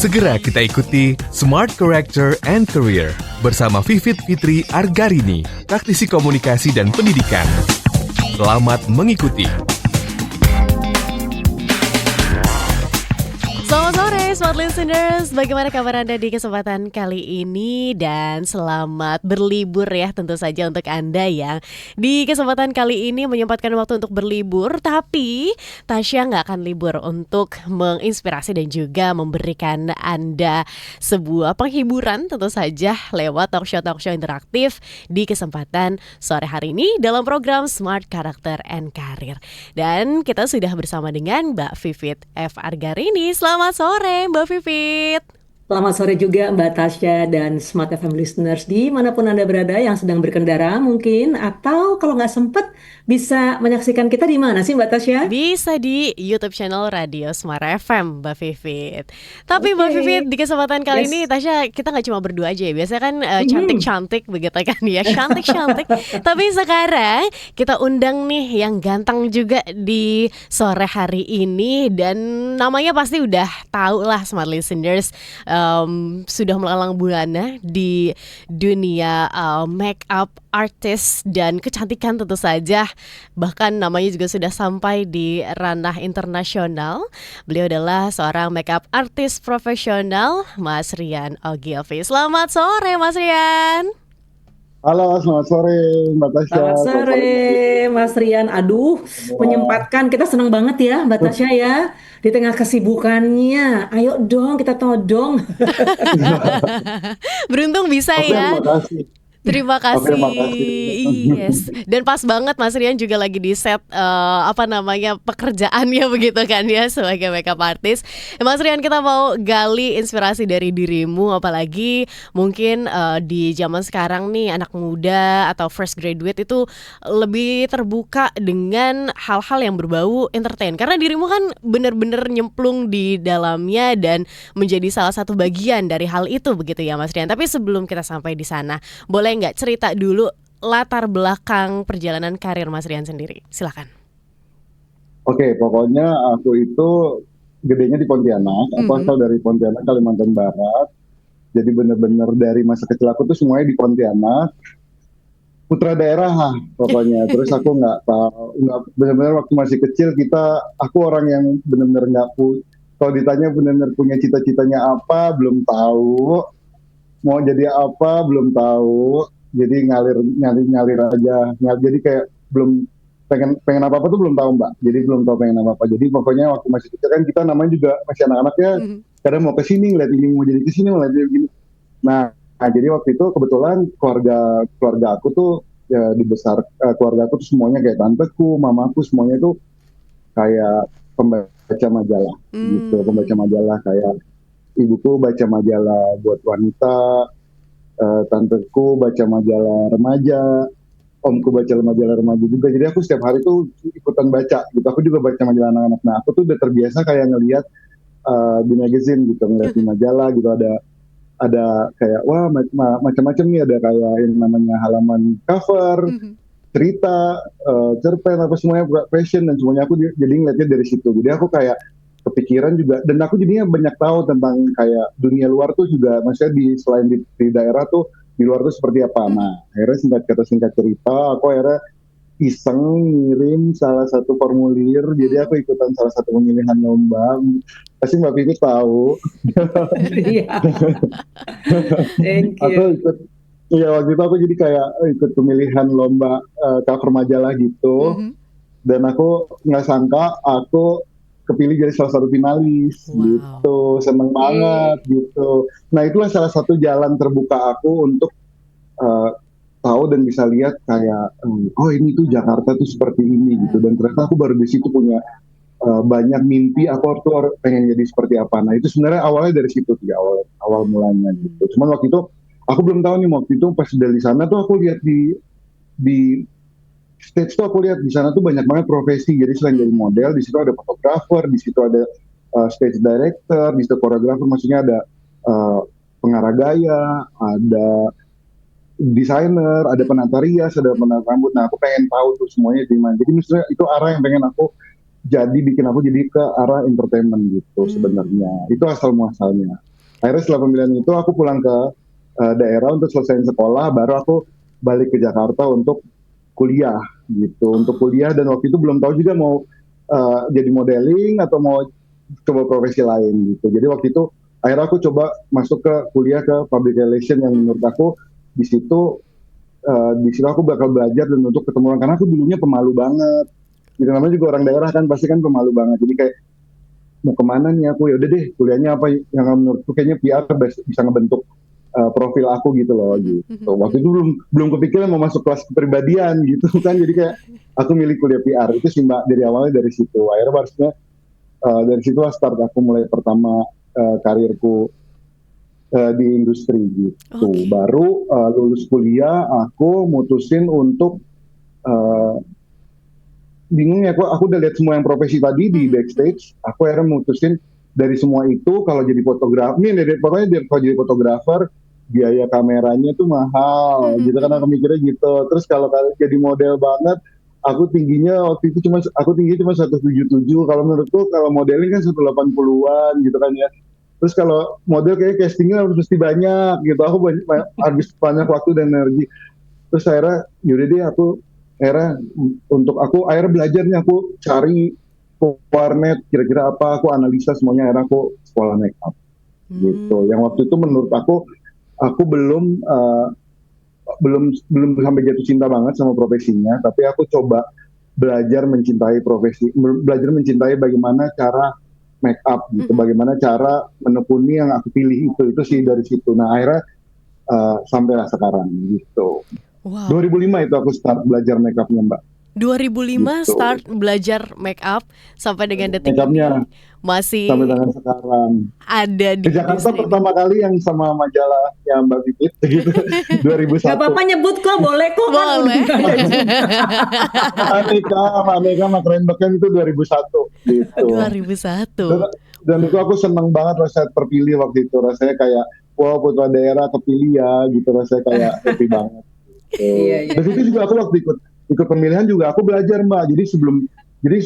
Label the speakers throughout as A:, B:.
A: Segera kita ikuti Smart Character and Career bersama Vivit Fitri Argarini, praktisi komunikasi dan pendidikan. Selamat mengikuti.
B: Selamat sore Smart Listeners, bagaimana kabar Anda di kesempatan kali ini? Dan selamat berlibur ya tentu saja untuk Anda yang di kesempatan kali ini menyempatkan waktu untuk berlibur. Tapi Tasya nggak akan libur untuk menginspirasi dan juga memberikan Anda sebuah penghiburan tentu saja lewat talk show interaktif di kesempatan sore hari ini dalam program Smart Character and Career. Dan kita sudah bersama dengan Mbak Vivit F. Argarini. Selamat sore Mbak Vivit.
C: Selamat sore juga Mbak Tasya dan Smart FM listeners dimanapun Anda berada yang sedang berkendara mungkin, atau kalau nggak sempet bisa menyaksikan kita di mana sih Mbak Tasya?
B: Bisa di YouTube channel Radio Smart FM Mbak Vivit. Tapi Mbak Vivit, di kesempatan kali ini Tasya kita nggak cuma berdua aja ya. Biasanya kan cantik-cantik begitu kan ya, cantik-cantik. Tapi sekarang kita undang nih yang ganteng juga di sore hari ini. Dan namanya pasti udah tahu lah Smart Listeners, sudah melalang buana di dunia make up artist dan kecantikan tentu saja. Bahkan namanya juga sudah sampai di ranah internasional. Beliau adalah seorang make up artist profesional, Mas Rian Ogilvy. Selamat sore Mas Rian.
D: Halo, selamat sore Mbak Tasya.
C: Selamat sore Mas Rian. Aduh, menyempatkan, kita senang banget ya Mbak Tasya ya. Di tengah kesibukannya, ayo dong kita todong.
B: Beruntung bisa ya.
D: Terima kasih.
B: Terima kasih.
D: makasih.
B: Yes. Dan pas banget Mas Rian juga lagi di set pekerjaannya begitu kan ya sebagai makeup artist. Mas Rian, kita mau gali inspirasi dari dirimu, apalagi mungkin di zaman sekarang nih anak muda atau fresh graduate itu lebih terbuka dengan hal-hal yang berbau entertain. Karena dirimu kan benar-benar nyemplung di dalamnya dan menjadi salah satu bagian dari hal itu begitu ya Mas Rian. Tapi sebelum kita sampai di sana, boleh nggak cerita dulu latar belakang perjalanan karir Mas Rian sendiri? Silakan.
D: Oke, pokoknya aku itu gedenya di Pontianak. Aku asal dari Pontianak, Kalimantan Barat. Jadi benar-benar dari masa kecil aku tuh semuanya di Pontianak. Putra daerah pokoknya. Terus aku nggak benar-benar waktu masih kecil aku orang yang benar-benar kalau ditanya benar-benar punya cita-citanya apa, belum tahu. Mau jadi apa belum tahu, jadi ngalir aja. Jadi kayak belum pengen apa tuh belum tahu Mbak. Jadi belum tahu pengen apa. Jadi pokoknya waktu masih kecil kan kita namanya juga masih anak-anak ya. Kadang mau ke sini ngeliat ini, mau jadi ke sini ngeliat gini. Nah, jadi waktu itu kebetulan keluarga aku tuh ya keluarga aku tuh semuanya kayak tanteku, mamaku semuanya tuh kayak pembaca majalah gitu, pembaca majalah kayak ibuku baca majalah buat wanita, tanteku baca majalah remaja, omku baca majalah remaja juga. Jadi aku setiap hari tuh ikutan baca gitu. Aku juga baca majalah anak-anak. Nah, aku tuh udah terbiasa kayak ngelihat di magazine gitu, ngelihat di majalah gitu, ada kayak wah macam-macam nih, ada kayak yang namanya halaman cover, cerita, cerpen apa semuanya fashion dan semuanya aku jadi ngeliatnya dari situ. Jadi aku kayak kepikiran juga, dan aku jadinya banyak tahu tentang kayak dunia luar tuh juga, maksudnya selain di daerah tuh di luar tuh seperti apa. Nah, akhirnya singkat cerita aku akhirnya iseng ngirim salah satu formulir. Jadi aku ikutan salah satu pemilihan lomba, pasti Mbak Vivi tahu.
C: Iya. Thank you.
D: Aku ikut, ya waktu itu aku jadi kayak ikut pemilihan lomba cover majalah gitu. Dan aku nggak sangka aku kepilih jadi salah satu finalis. Gitu, seneng banget gitu. Nah, itulah salah satu jalan terbuka aku untuk tahu dan bisa lihat kayak oh ini tuh Jakarta tuh seperti ini gitu. Dan ternyata aku baru di situ punya banyak mimpi, aku tuh pengen jadi seperti apa. Nah, itu sebenarnya awalnya dari situ sih, awal mulanya gitu. Cuman waktu itu aku belum tahu nih, waktu itu pas dari sana tuh aku lihat di stage tuh aku lihat di sana tuh banyak banget profesi. Jadi selain jadi model, di situ ada fotografer, di situ ada stage director, di situ koreografer, maksudnya ada pengarah gaya, ada desainer, ada penata rias, ada penata rambut. Nah, aku pengen tahu tuh semuanya di mana. Jadi misalnya itu arah yang pengen aku bikin aku jadi ke arah entertainment gitu sebenarnya. Itu asal muasalnya. Akhirnya setelah pemilihan itu aku pulang ke daerah untuk selesaiin sekolah, baru aku balik ke Jakarta untuk kuliah gitu. Untuk kuliah, dan waktu itu belum tahu juga mau jadi modeling atau mau coba profesi lain gitu. Jadi waktu itu akhirnya aku coba masuk ke kuliah ke public relation, yang menurut aku di situ aku bakal belajar dan untuk ketemu orang, karena aku dulunya pemalu banget. Gitu, namanya juga orang daerah kan pasti kan pemalu banget. Jadi kayak mau kemana nih aku, ya udah deh kuliahnya apa yang menurutku kayaknya PR bisa ngebentuk profil aku gitu loh gitu. Waktu itu belum kepikiran mau masuk kelas kepribadian gitu kan, jadi kayak aku milih kuliah PR itu sih Mbak, dari awalnya dari situ. Akhirnya harusnya dari situ start aku mulai pertama karirku di industri gitu.
B: Oke.
D: Baru lulus kuliah aku mutusin untuk uh, bingung ya, aku udah lihat semua yang profesi tadi di backstage, aku akhirnya mutusin dari semua itu kalau jadi fotografer, pokoknya kalau jadi fotografer biaya kameranya tuh mahal gitu kan, aku mikirnya gitu. Terus kalau jadi model banget, aku tinggi cuma 177, kalau menurutku kalau modeling kan 180-an gitu kan ya. Terus kalau model kayak castingnya harus mesti banyak gitu, aku habis banyak waktu dan energi. Terus akhirnya yaudah deh, akhirnya akhirnya belajar nih, aku cari warnet kira-kira apa, aku analisa semuanya, akhirnya aku sekolah make up gitu. Yang waktu itu menurut aku belum sampai jatuh cinta banget sama profesinya, tapi aku coba belajar mencintai belajar mencintai bagaimana cara make up gitu, bagaimana cara menekuni yang aku pilih itu sih dari situ. Nah akhirnya sampailah sekarang gitu.
B: Wow.
D: 2005 itu aku start belajar make upnya Mbak.
B: 2005
D: Gitu.
B: start belajar make up sampai dengan detik
D: Make upnya
B: ini masih
D: sampai dengan sekarang.
B: ada
D: Ke
B: di
D: Jakarta
B: industri ini.
D: pertama kali yang sama majalah yang Mbak Pipit gitu,
C: Gak
D: 2001.
C: apa-apa nyebut kok, boleh kok kan udah
B: Boleh.
C: nggak ada juga.
D: Aneka sama Keren Beken itu 2001 gitu.
B: 2001.
D: Dan itu aku seneng banget rasanya terpilih waktu itu, rasanya kayak wow, putra daerah kepilih ya gitu, rasanya kayak happy banget.
C: Iya, iya.
D: Dan itu juga aku waktu ikut pemilihan juga aku belajar Mbak. Jadi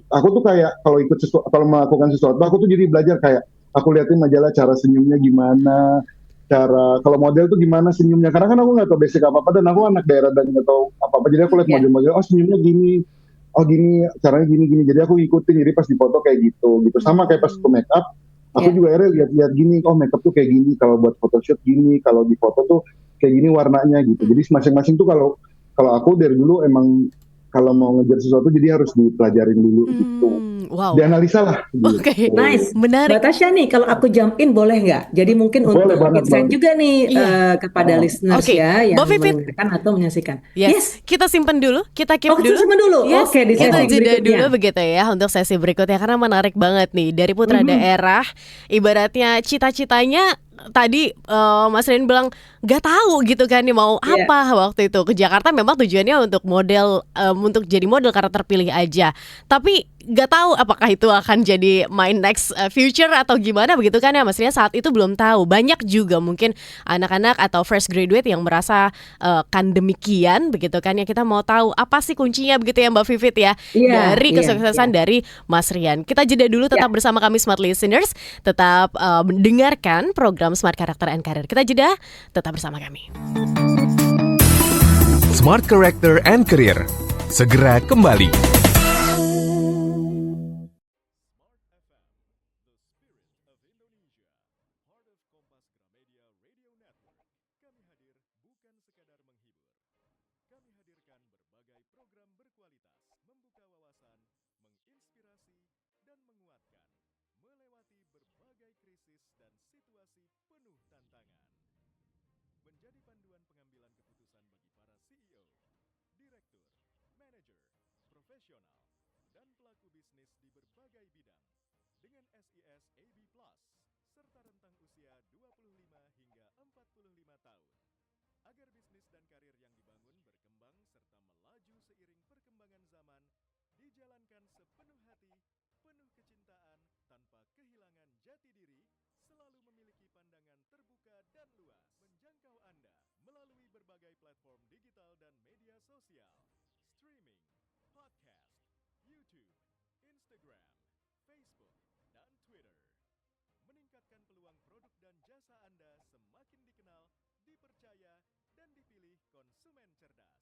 D: aku tuh kayak kalau melakukan sesuatu aku tuh jadi belajar, kayak aku liatin majalah cara senyumnya gimana, cara kalau model tuh gimana senyumnya, karena kan aku nggak tahu basic apa apa, dan aku anak daerah dan nggak tahu apa apa, jadi aku lihat
C: Iya,
D: model-model, oh senyumnya gini, oh gini caranya gini, jadi aku ikutin, jadi pas dipoto kayak gitu sama kayak pas ke make up. Aku
C: iya.
D: juga akhirnya lihat-lihat gini, oh makeup tuh kayak gini, kalau buat photoshoot gini, kalau di foto tuh kayak gini warnanya gitu. Jadi masing-masing tuh kalau kalau aku dari dulu emang kalau mau ngejar sesuatu jadi harus dipelajarin dulu gitu.
B: Wow.
D: Dianalisa lah gitu.
B: Oke.
C: Nice.
B: Menarik.
C: Mbak Tasya nih, kalau aku jump in boleh nggak? Jadi mungkin
D: Boleh
C: untuk
D: banget
C: insight
D: Bang.
C: juga nih
B: Iya.
C: kepada listeners
B: Oke,
C: ya yang
B: Mbak Vivit.
C: mendengarkan atau menyaksikan.
B: Yes, kita simpen dulu, kita keep
C: Oh, kita
B: dulu.
C: simpen dulu.
B: Yes,
C: Oke, di
B: kita
C: sesi
B: jeda
C: berikutnya.
B: dulu begitu ya untuk sesi berikutnya karena menarik banget nih dari putra daerah. Ibaratnya cita-citanya tadi Mas Rin bilang nggak tahu gitu kan nih mau
C: Iya.
B: apa waktu itu ke Jakarta, memang tujuannya untuk model, untuk jadi model karena terpilih aja. Tapi nggak tahu apakah itu akan jadi my next future atau gimana begitu kan ya, maksudnya saat itu belum tahu. Banyak juga mungkin anak-anak atau fresh graduate yang merasa kan demikian begitu kan ya, kita mau tahu apa sih kuncinya begitu ya Mbak Vivit ya,
C: Iya,
B: dari
C: iya,
B: kesuksesan
C: iya.
B: dari Mas Rian. Kita jeda dulu, tetap bersama kami Smart Listeners, tetap mendengarkan program Smart Character and Career. Kita jeda, tetap bersama kami.
A: Smart Character and Career. Segera kembali.
E: meningkatkan peluang produk dan jasa Anda semakin dikenal, dipercaya, dan dipilih konsumen cerdas.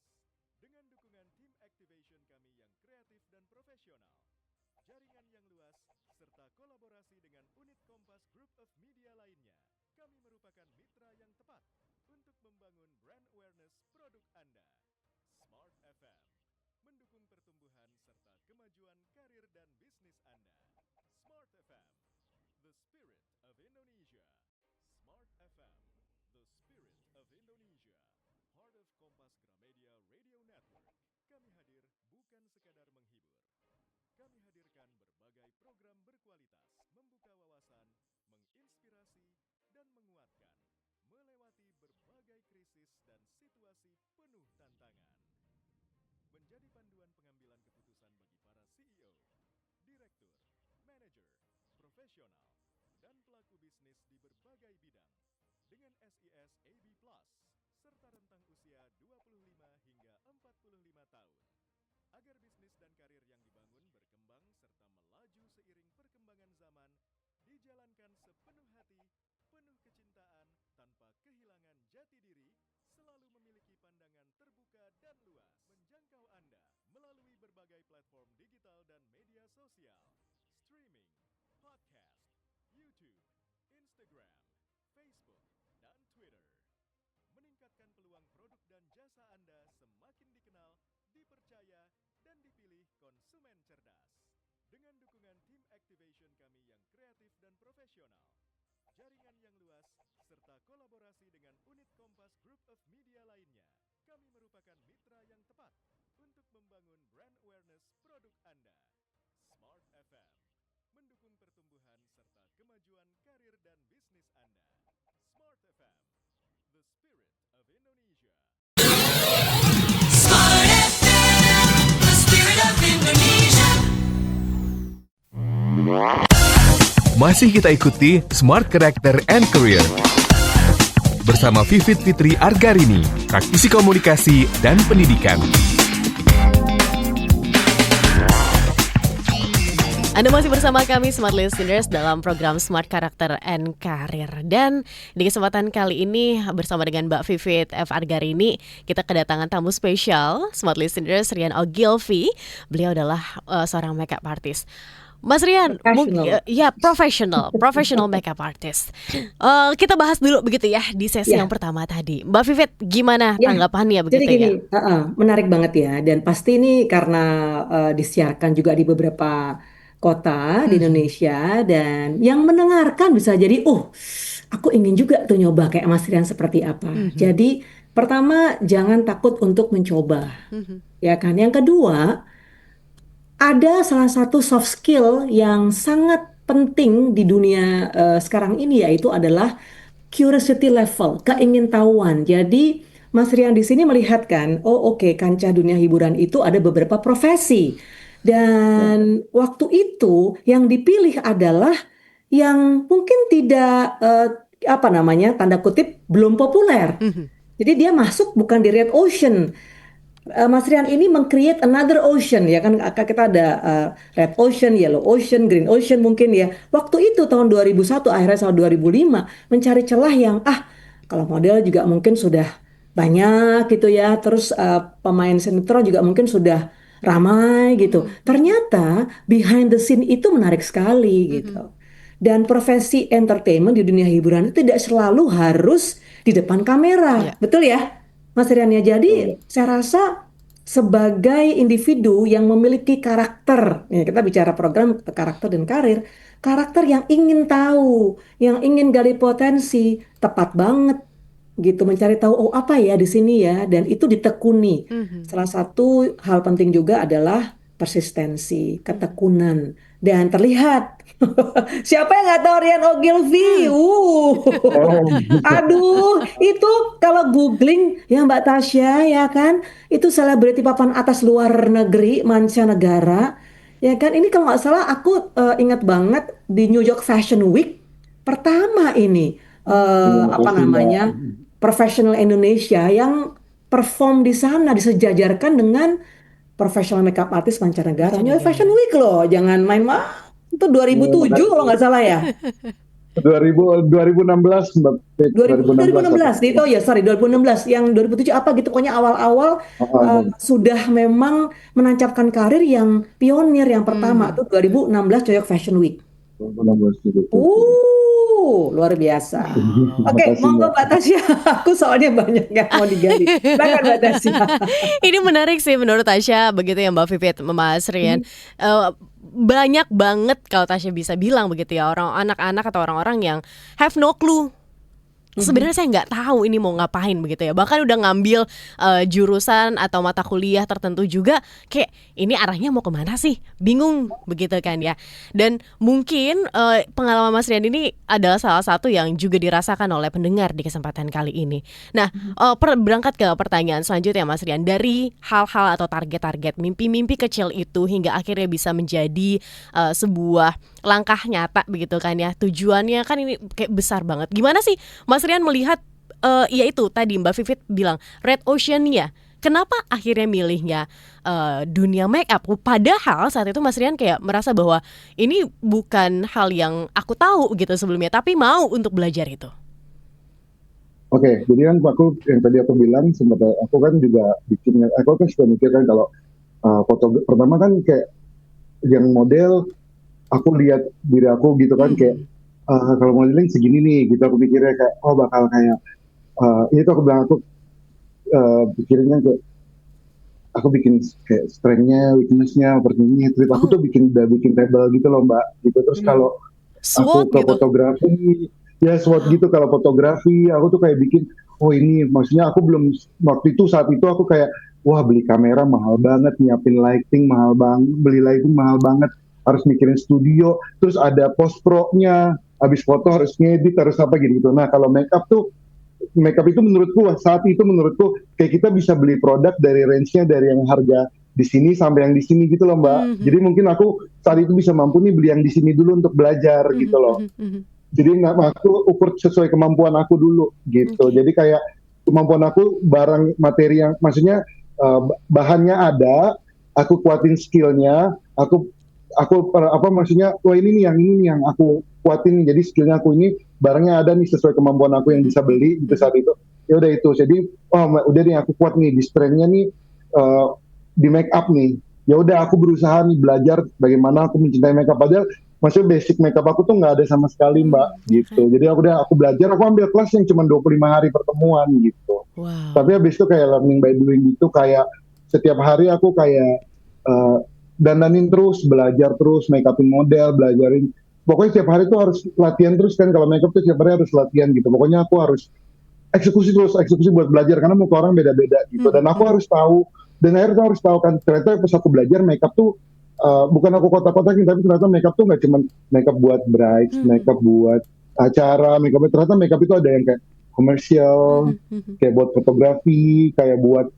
E: Dengan dukungan tim activation kami yang kreatif dan profesional, jaringan yang luas, serta kolaborasi dengan unit Kompas Group of Media lainnya, kami merupakan mitra yang tepat untuk membangun brand awareness produk Anda. Smart FM mendukung pertumbuhan serta kemajuan karir dan bisnis Anda. Smart FM, the spirit of Indonesia. Smart FM, the spirit of Indonesia. Heart of Kompas Gramedia Radio Network. Kami hadir bukan sekadar menghibur. Kami hadirkan berbagai program berkualitas, membuka wawasan, menginspirasi, dan menguatkan, melewati berbagai krisis dan situasi penuh tantangan. Menjadi panduan pengambilan keputusan bagi para CEO, direktur, manajer, profesional, dan pelaku bisnis di berbagai bidang. Dengan SIS AB Plus, serta rentang usia 25 hingga 45 tahun. Agar bisnis dan karir yang dibangun berkembang serta melaju seiring perkembangan zaman, dijalankan sepenuh hati, penuh kecintaan, tanpa kehilangan jati diri, selalu memiliki pandangan terbuka dan luas, menjangkau Anda melalui berbagai platform digital dan media sosial, streaming, podcast, YouTube, Instagram, Facebook, dan Twitter. Meningkatkan peluang produk dan jasa Anda semakin dikenal, dipercaya, dan dipilih konsumen cerdas. Dengan dukungan tim activation kami yang kreatif dan profesional, jaringan yang luas, serta kolaborasi dengan unit Kompas Group of Media lainnya, kami merupakan mitra yang tepat untuk membangun brand awareness produk Anda. Smart FM mendukung pertumbuhan serta kemajuan karir dan bisnis Anda. Smart FM, the spirit of Indonesia.
A: Masih kita ikuti Smart Character and Career bersama Vivit Fitri Argarini, praktisi komunikasi dan pendidikan.
B: Anda masih bersama kami Smart Listeners dalam program Smart Character and Career. Dan di kesempatan kali ini bersama dengan Mbak Vivit F. Argarini, kita kedatangan tamu spesial Smart Listeners, Rian Ogilvy. Beliau adalah seorang makeup artist. Mas Rian, professional makeup artist. Kita bahas dulu begitu ya di sesi yang pertama tadi. Mbak Vivit, gimana tanggapannya begitu
C: jadi gini,
B: ya?
C: menarik banget ya. Dan pasti ini karena disiarkan juga di beberapa kota di Indonesia, dan yang mendengarkan bisa jadi, aku ingin juga tuh nyoba kayak Mas Rian seperti apa. Jadi pertama, jangan takut untuk mencoba, ya kan. Yang kedua, ada salah satu soft skill yang sangat penting di dunia sekarang ini, yaitu adalah curiosity level, keingintahuan. Jadi Mas Rian di sini melihat kan, kancah dunia hiburan itu ada beberapa profesi. Dan waktu itu yang dipilih adalah yang mungkin tidak tanda kutip belum populer. Jadi dia masuk bukan di red ocean. Mas Rian ini meng-create another ocean, ya kan, kita ada red ocean, yellow ocean, green ocean mungkin ya. Waktu itu tahun 2001, akhirnya tahun 2005 mencari celah yang kalau model juga mungkin sudah banyak gitu ya. Terus pemain sinetron juga mungkin sudah ramai gitu. Ternyata behind the scene itu menarik sekali gitu. Dan profesi entertainment di dunia hiburan itu tidak selalu harus di depan kamera. Betul ya, Mas Rian ya? Jadi saya rasa sebagai individu yang memiliki karakter, ya, kita bicara program karakter dan karir, karakter yang ingin tahu, yang ingin gali potensi, tepat banget gitu mencari tahu apa ya di sini ya, dan itu ditekuni. Salah satu hal penting juga adalah persistensi, ketekunan, dan terlihat. Siapa yang nggak tahu Rian Ogilvy? Aduh, itu kalau googling ya Mbak Tasya, ya kan, itu selebriti papan atas luar negeri, mancanegara, ya kan. Ini kalau nggak salah aku ingat banget di New York Fashion Week pertama ini profesional Indonesia yang perform di sana disejajarkan dengan profesional makeup artist mancanegara. New York Fashion Week loh, jangan main-main. Itu 2007 kalau nggak salah ya.
D: 2016 Mbak Fit,
C: 2016
D: 2016
C: itu ya sorry 2016 yang 2007 apa gitu pokoknya awal-awal sudah memang menancapkan karir yang pionir yang pertama tuh 2016 Coyok Fashion Week.
D: 2016 gitu.
C: Luar biasa.
B: Wow.
C: Oke,
D: Makasih
C: monggo
D: Mbak.
C: Mbak Tasya. Aku soalnya banyak yang mau digali. Silakan Mbak Tasya.
B: Ini menarik sih menurut Tasya, begitu ya Mbak Vivit, Mas Rian. Banyak banget kalau Tasya bisa bilang begitu ya, orang anak-anak atau orang-orang yang have no clue. Sebenarnya saya nggak tahu ini mau ngapain begitu ya. Bahkan udah ngambil jurusan atau mata kuliah tertentu juga, kayak ini arahnya mau kemana sih? Bingung begitu kan ya. Dan mungkin pengalaman Mas Rian ini adalah salah satu yang juga dirasakan oleh pendengar di kesempatan kali ini. Nah, berangkat ke pertanyaan selanjutnya Mas Rian. Dari hal-hal atau target-target mimpi-mimpi kecil itu hingga akhirnya bisa menjadi sebuah langkah nyata begitu kan ya. Tujuannya kan ini kayak besar banget. Gimana sih Mas Rian melihat ya itu tadi Mbak Vivit bilang Red Oceania. Kenapa akhirnya milihnya dunia make up? Padahal saat itu Mas Rian kayak merasa bahwa ini bukan hal yang aku tahu gitu sebelumnya, tapi mau untuk belajar itu.
D: Oke, jadi kan aku yang tadi aku bilang sempat aku kan juga bikin, aku kan sudah mikir kan kalau foto pertama kan kayak yang model, aku lihat diri aku gitu kan kayak kalau modeling segini nih gitu, aku pikirnya kayak bakal kayak ini tuh aku bilang aku pikirin kan kayak aku bikin kayak strength-nya, weakness-nya, opportunity-nya, aku tuh bikin table gitu loh Mbak gitu. Terus kalau
B: SWOT
D: aku ke
B: gitu.
D: fotografi ya SWOT gitu, kalau fotografi aku tuh kayak bikin ini maksudnya aku belum saat itu aku kayak wah beli kamera mahal banget, nyiapin lighting mahal banget, beli lighting mahal banget, harus mikirin studio, terus ada post pro-nya, habis foto harus ngedit, harus apa gitu. Nah kalau makeup itu saat itu menurutku kayak kita bisa beli produk dari range-nya dari yang harga di sini sampai yang di sini gitu loh Mbak. Jadi mungkin aku saat itu bisa mampu nih beli yang di sini dulu untuk belajar gitu loh. Jadi aku ukur sesuai kemampuan aku dulu gitu. Jadi kayak kemampuan aku barang materi yang maksudnya bahannya ada, aku kuatin skillnya, aku maksudnya ini nih yang aku kuatin, jadi skillnya aku ini barangnya ada nih sesuai kemampuan aku yang bisa beli gitu saat itu. Ya udah itu, jadi udah nih aku kuat nih di strength-nya nih di make up nih. Ya udah aku berusaha nih belajar bagaimana aku mencintai make up, padahal maksudnya basic make up aku tuh nggak ada sama sekali Mbak gitu. Jadi aku belajar, aku ambil kelas yang cuma 25 hari pertemuan gitu.
B: Wow.
D: Tapi habis itu kayak learning by doing gitu, kayak setiap hari aku kayak dandanin terus, belajar terus, make upin model, belajarin. Pokoknya setiap hari tuh harus latihan terus kan, kalau make up tuh setiap hari harus latihan gitu. Pokoknya aku harus eksekusi buat belajar, karena muka orang beda-beda gitu. Dan aku harus tahu, dan akhirnya harus tahu kan, ternyata pas aku belajar make up tuh, bukan aku kotak-kotakin, tapi ternyata make up tuh nggak cuma make up buat bride, make up buat acara, ternyata make up itu ada yang kayak komersial, kayak buat fotografi, kayak buat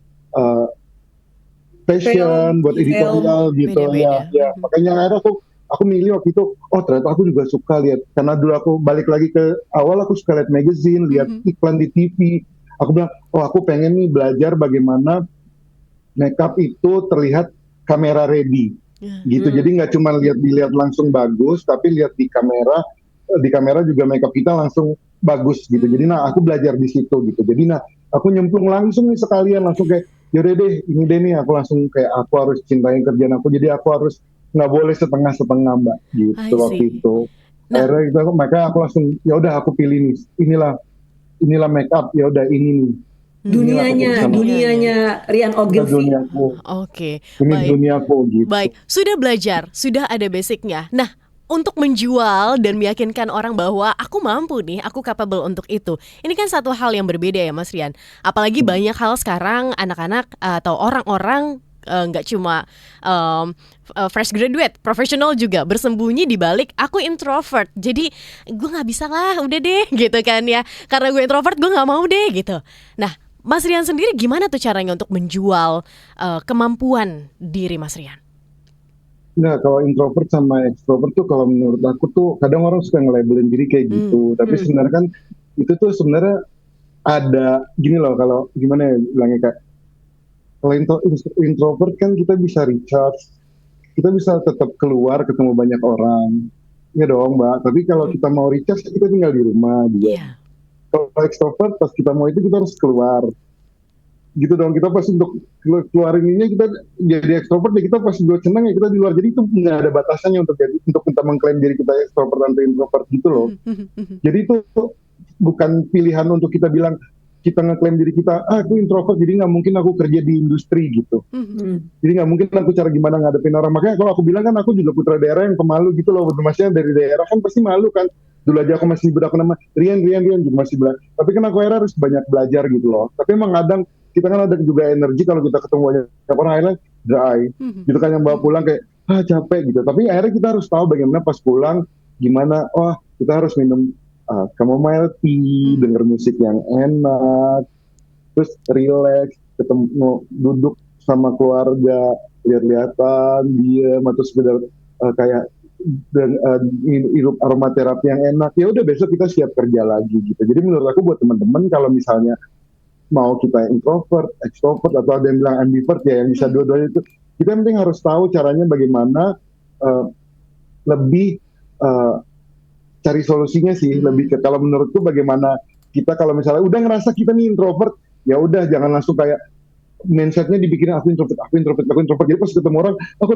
D: fashion, buat editorial gitu.
B: Beda-beda.
D: Ya. Makanya akhirnya aku milih waktu itu, ternyata aku juga suka lihat, karena dulu aku balik lagi ke awal, aku suka lihat magazine, lihat iklan di TV. Aku bilang, aku pengen nih belajar bagaimana makeup itu terlihat kamera ready. Gitu. Jadi nggak cuma dilihat langsung bagus, tapi lihat di kamera juga makeup kita langsung bagus gitu. Jadi aku belajar di situ gitu. Jadi aku nyemplung langsung nih sekalian, langsung kayak yaudah deh, ini deh nih, aku langsung kayak aku harus cintain kerjaan aku, jadi aku harus nggak boleh setengah-setengah Mbak gitu waktu itu. Akhirnya itu makanya aku langsung ya udah aku pilih nih, inilah make up, ya udah ini nih.
C: Dunianya Rian Ogilvy.
D: Duniaku.
B: Oke.
D: Ini
B: Baik.
D: duniaku gitu.
B: Baik, sudah belajar, sudah ada basicnya. Nah, untuk menjual dan meyakinkan orang bahwa aku mampu nih, aku capable untuk itu. Ini kan satu hal yang berbeda ya Mas Rian. Apalagi banyak hal sekarang anak-anak atau orang-orang nggak cuma fresh graduate, profesional juga bersembunyi di balik aku introvert. Jadi gue nggak bisa lah, udah deh gitu kan ya. Karena gue introvert, gue nggak mau deh gitu. Nah, Mas Rian sendiri gimana tuh caranya untuk menjual kemampuan diri Mas Rian?
D: Nah, kalau introvert sama extrovert tuh kalau menurut aku tuh kadang orang suka nge-labelin diri kayak gitu. Tapi sebenarnya kan itu tuh sebenarnya ada gini loh, kalau gimana ya bilangnya Kak. Kalau introvert kan kita bisa recharge, kita bisa tetap keluar ketemu banyak orang. Ya dong Mbak, tapi kalau kita mau recharge kita tinggal di rumah juga.
B: Iya.
D: Kalau extrovert pas kita mau itu kita harus keluar. Gitu dong, kita pasti untuk keluarin ininya kita jadi extrovert ya kita pasti buat senang ya kita di luar. Jadi itu nggak ada batasannya untuk kita mengklaim diri kita extrovert atau introvert gitu loh. Jadi itu bukan pilihan untuk kita bilang kita ngeklaim diri kita, aku introvert jadi nggak mungkin aku kerja di industri gitu. Jadi nggak mungkin aku cara gimana ngadepin orang. Makanya kalau aku bilang kan aku juga putra daerah yang pemalu gitu loh. Maksudnya dari daerah kan pasti malu kan. Dulu aja aku masih aku nama Rian gitu masih belajar. Tapi kan aku akhirnya harus banyak belajar gitu loh. Tapi emang kadang kita kan ada juga energi kalau kita ketemu banyak orang akhirnya dry. Gitu kan yang bawa pulang kayak capek gitu. Tapi akhirnya kita harus tahu bagaimana pas pulang gimana. Wah kita harus minum chamomile tea, denger musik yang enak, terus relax, ketemu duduk sama keluarga, lihat-lihatan, diam atau sekedar kayak hirup aromaterapi yang enak. Ya udah besok kita siap kerja lagi gitu. Jadi menurut aku buat teman-teman kalau misalnya mau kita introvert, extrovert atau ada yang bilang ambivert ya yang bisa dua-duanya itu, kita yang penting harus tahu caranya bagaimana lebih cari solusinya sih. Lebih ke kalau menurutku bagaimana kita kalau misalnya udah ngerasa kita nih introvert, ya udah jangan langsung kayak mindsetnya dibikin aku introvert. Jadi pas ketemu orang aku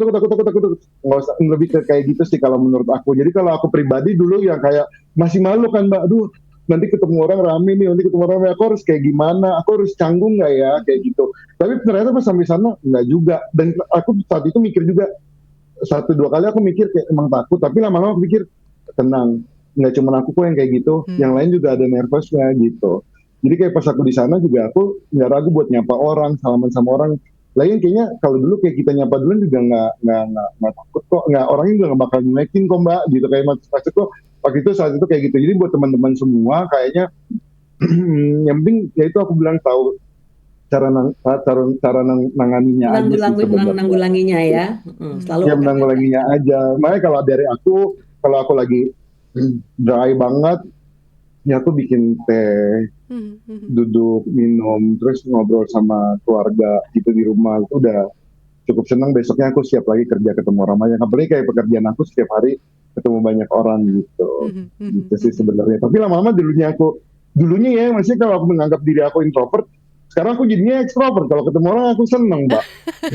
D: takut. Nggak usah, lebih ke kayak gitu sih kalau menurut aku. Jadi kalau aku pribadi dulu yang kayak masih malu kan Mbak, aduh nanti ketemu orang rame nih, nanti ketemu orang rame, aku harus kayak gimana, aku harus canggung nggak ya kayak gitu. Tapi ternyata pas sampai sana nggak juga. Dan aku saat itu mikir juga 1-2 kali aku mikir kayak emang takut, tapi lama-lama aku pikir tenang, nggak cuma aku kok yang kayak gitu, yang lain juga ada nervousnya gitu. Jadi kayak pas aku di sana juga aku nggak ragu buat nyapa orang, salaman sama orang. Lain kayaknya kalau dulu kayak kita nyapa duluan juga nggak takut kok, nggak orangnya juga nggak bakal nyelekin kok Mbak, gitu kayak maksud kok waktu itu saat itu kayak gitu. Jadi buat teman-teman semua kayaknya yang penting ya itu aku bilang tahu cara nanganinya aja sih sebenarnya.
C: Nanggulanginya ya. Selalu
D: Ya menanggulanginya aja. Makanya kalau dari aku, kalau aku lagi dry banget, ya aku bikin teh, duduk minum, terus ngobrol sama keluarga gitu di rumah, itu udah cukup senang. Besoknya aku siap lagi kerja, ketemu orang banyak. Apalagi kayak pekerjaan aku setiap hari ketemu banyak orang gitu. Gitu sih sebenarnya. Tapi lama-lama dulunya ya, maksudnya kalau aku menganggap diri aku introvert, sekarang aku jadinya ekstrovert. Kalau ketemu orang aku seneng Mbak.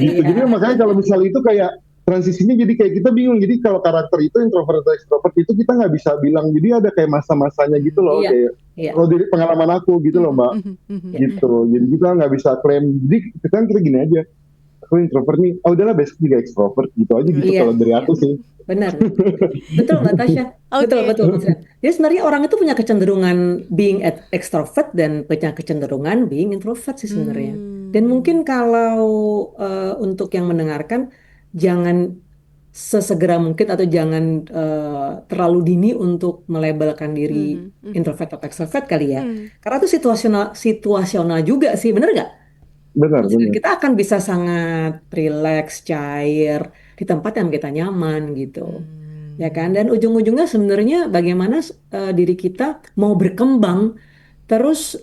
D: Gitu. Jadi makanya kalau misalnya itu kayak transisinya jadi kayak kita bingung. Jadi kalau karakter itu introvert atau ekstrovert itu kita nggak bisa bilang. Jadi ada kayak masa-masanya gitu loh. Kayak kalau dari pengalaman aku gitu loh Mbak. Gitu. Jadi kita nggak bisa klaim. Jadi kita gini aja. Aku introvert nih. Oh udahlah besok juga ekstrovert gitu aja gitu kalau dari aku sih.
C: Benar. Betul Mbak Tasya. Betul Mas Ren. Jadi sebenarnya orang itu punya kecenderungan being extrovert dan punya kecenderungan being introvert sih sebenarnya. Dan mungkin kalau untuk yang mendengarkan jangan sesegera mungkin atau jangan terlalu dini untuk melabelkan diri introvert atau extrovert kali ya. Karena itu situasional juga sih, benar nggak?
D: Benar.
C: Kita akan bisa sangat rileks, cair di tempat yang kita nyaman gitu. Ya kan? Dan ujung-ujungnya sebenarnya bagaimana diri kita mau berkembang terus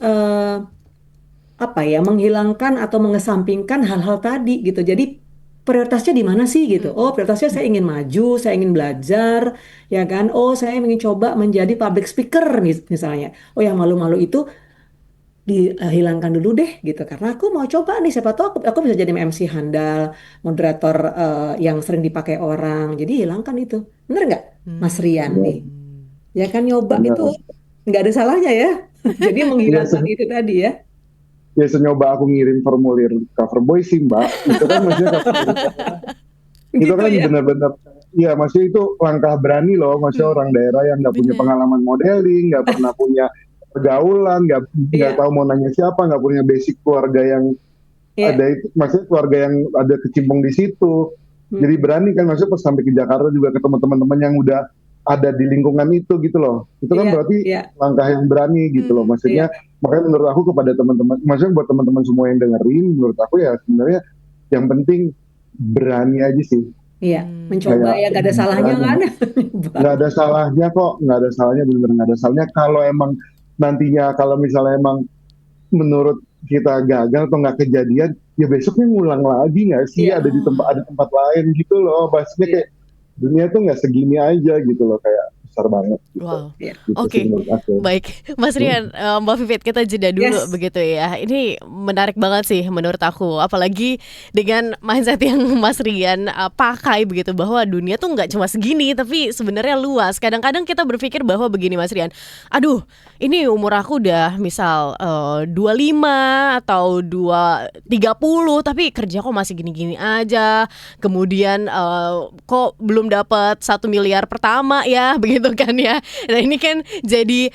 C: menghilangkan atau mengesampingkan hal-hal tadi gitu. Jadi prioritasnya di mana sih gitu? Oh, prioritasnya saya ingin maju, saya ingin belajar, ya kan? Oh, saya ingin coba menjadi public speaker misalnya. Oh, yang malu-malu itu dihilangkan dulu deh gitu karena aku mau coba nih siapa tahu aku bisa jadi MC handal, moderator yang sering dipakai orang, jadi hilangkan itu, bener nggak Mas Rian nih? Ya kan nyoba itu nggak ada salahnya ya. Jadi menghilangkan itu tadi ya.
D: Biasa nyoba aku ngirim formulir cover boy sih Mbak, itu kan maksudnya itu kan
C: ya?
D: benar-benar ya maksudnya itu langkah berani loh, maksudnya orang daerah yang nggak punya pengalaman modeling, nggak pernah punya pergaulan, nggak tahu mau nanya siapa, nggak punya basic keluarga yang ada itu, maksudnya keluarga yang ada kecimpung di situ. Jadi berani kan, maksudnya pas sampai ke Jakarta juga ketemu teman-teman yang udah ada di lingkungan itu gitu loh. Itu kan berarti langkah yang berani gitu loh. Maksudnya makanya menurut aku kepada teman-teman, maksudnya buat teman-teman semua yang dengerin, menurut aku ya sebenarnya yang penting berani aja sih.
C: Iya, mencoba ya, gak ada salahnya kan?
D: Gak ada salahnya kok, gak ada salahnya, bener gak ada salahnya. Kalau emang nantinya kalau misalnya emang menurut kita gagal atau nggak kejadian, ya besoknya ngulang lagi nggak sih, ada di tempat lain gitu loh. Maksudnya kayak dunia tuh nggak segini aja gitu loh, kayak besar banget gitu.
B: Wow.
C: Ya.
D: Gitu
B: Oke.
D: sih menurut aku.
B: Baik, Mas Rian, Mbak Vivit, kita jeda dulu
C: Yes.
B: begitu ya. Ini menarik banget sih menurut aku, apalagi dengan mindset yang Mas Rian pakai begitu, bahwa dunia tuh nggak cuma segini, tapi sebenarnya luas. Kadang-kadang kita berpikir bahwa begini, Mas Rian, aduh, ini umur aku udah misal 25 atau 30, tapi kerja kok masih gini-gini aja. Kemudian kok belum dapat 1 miliar pertama ya, begitu kan ya. Nah ini kan jadi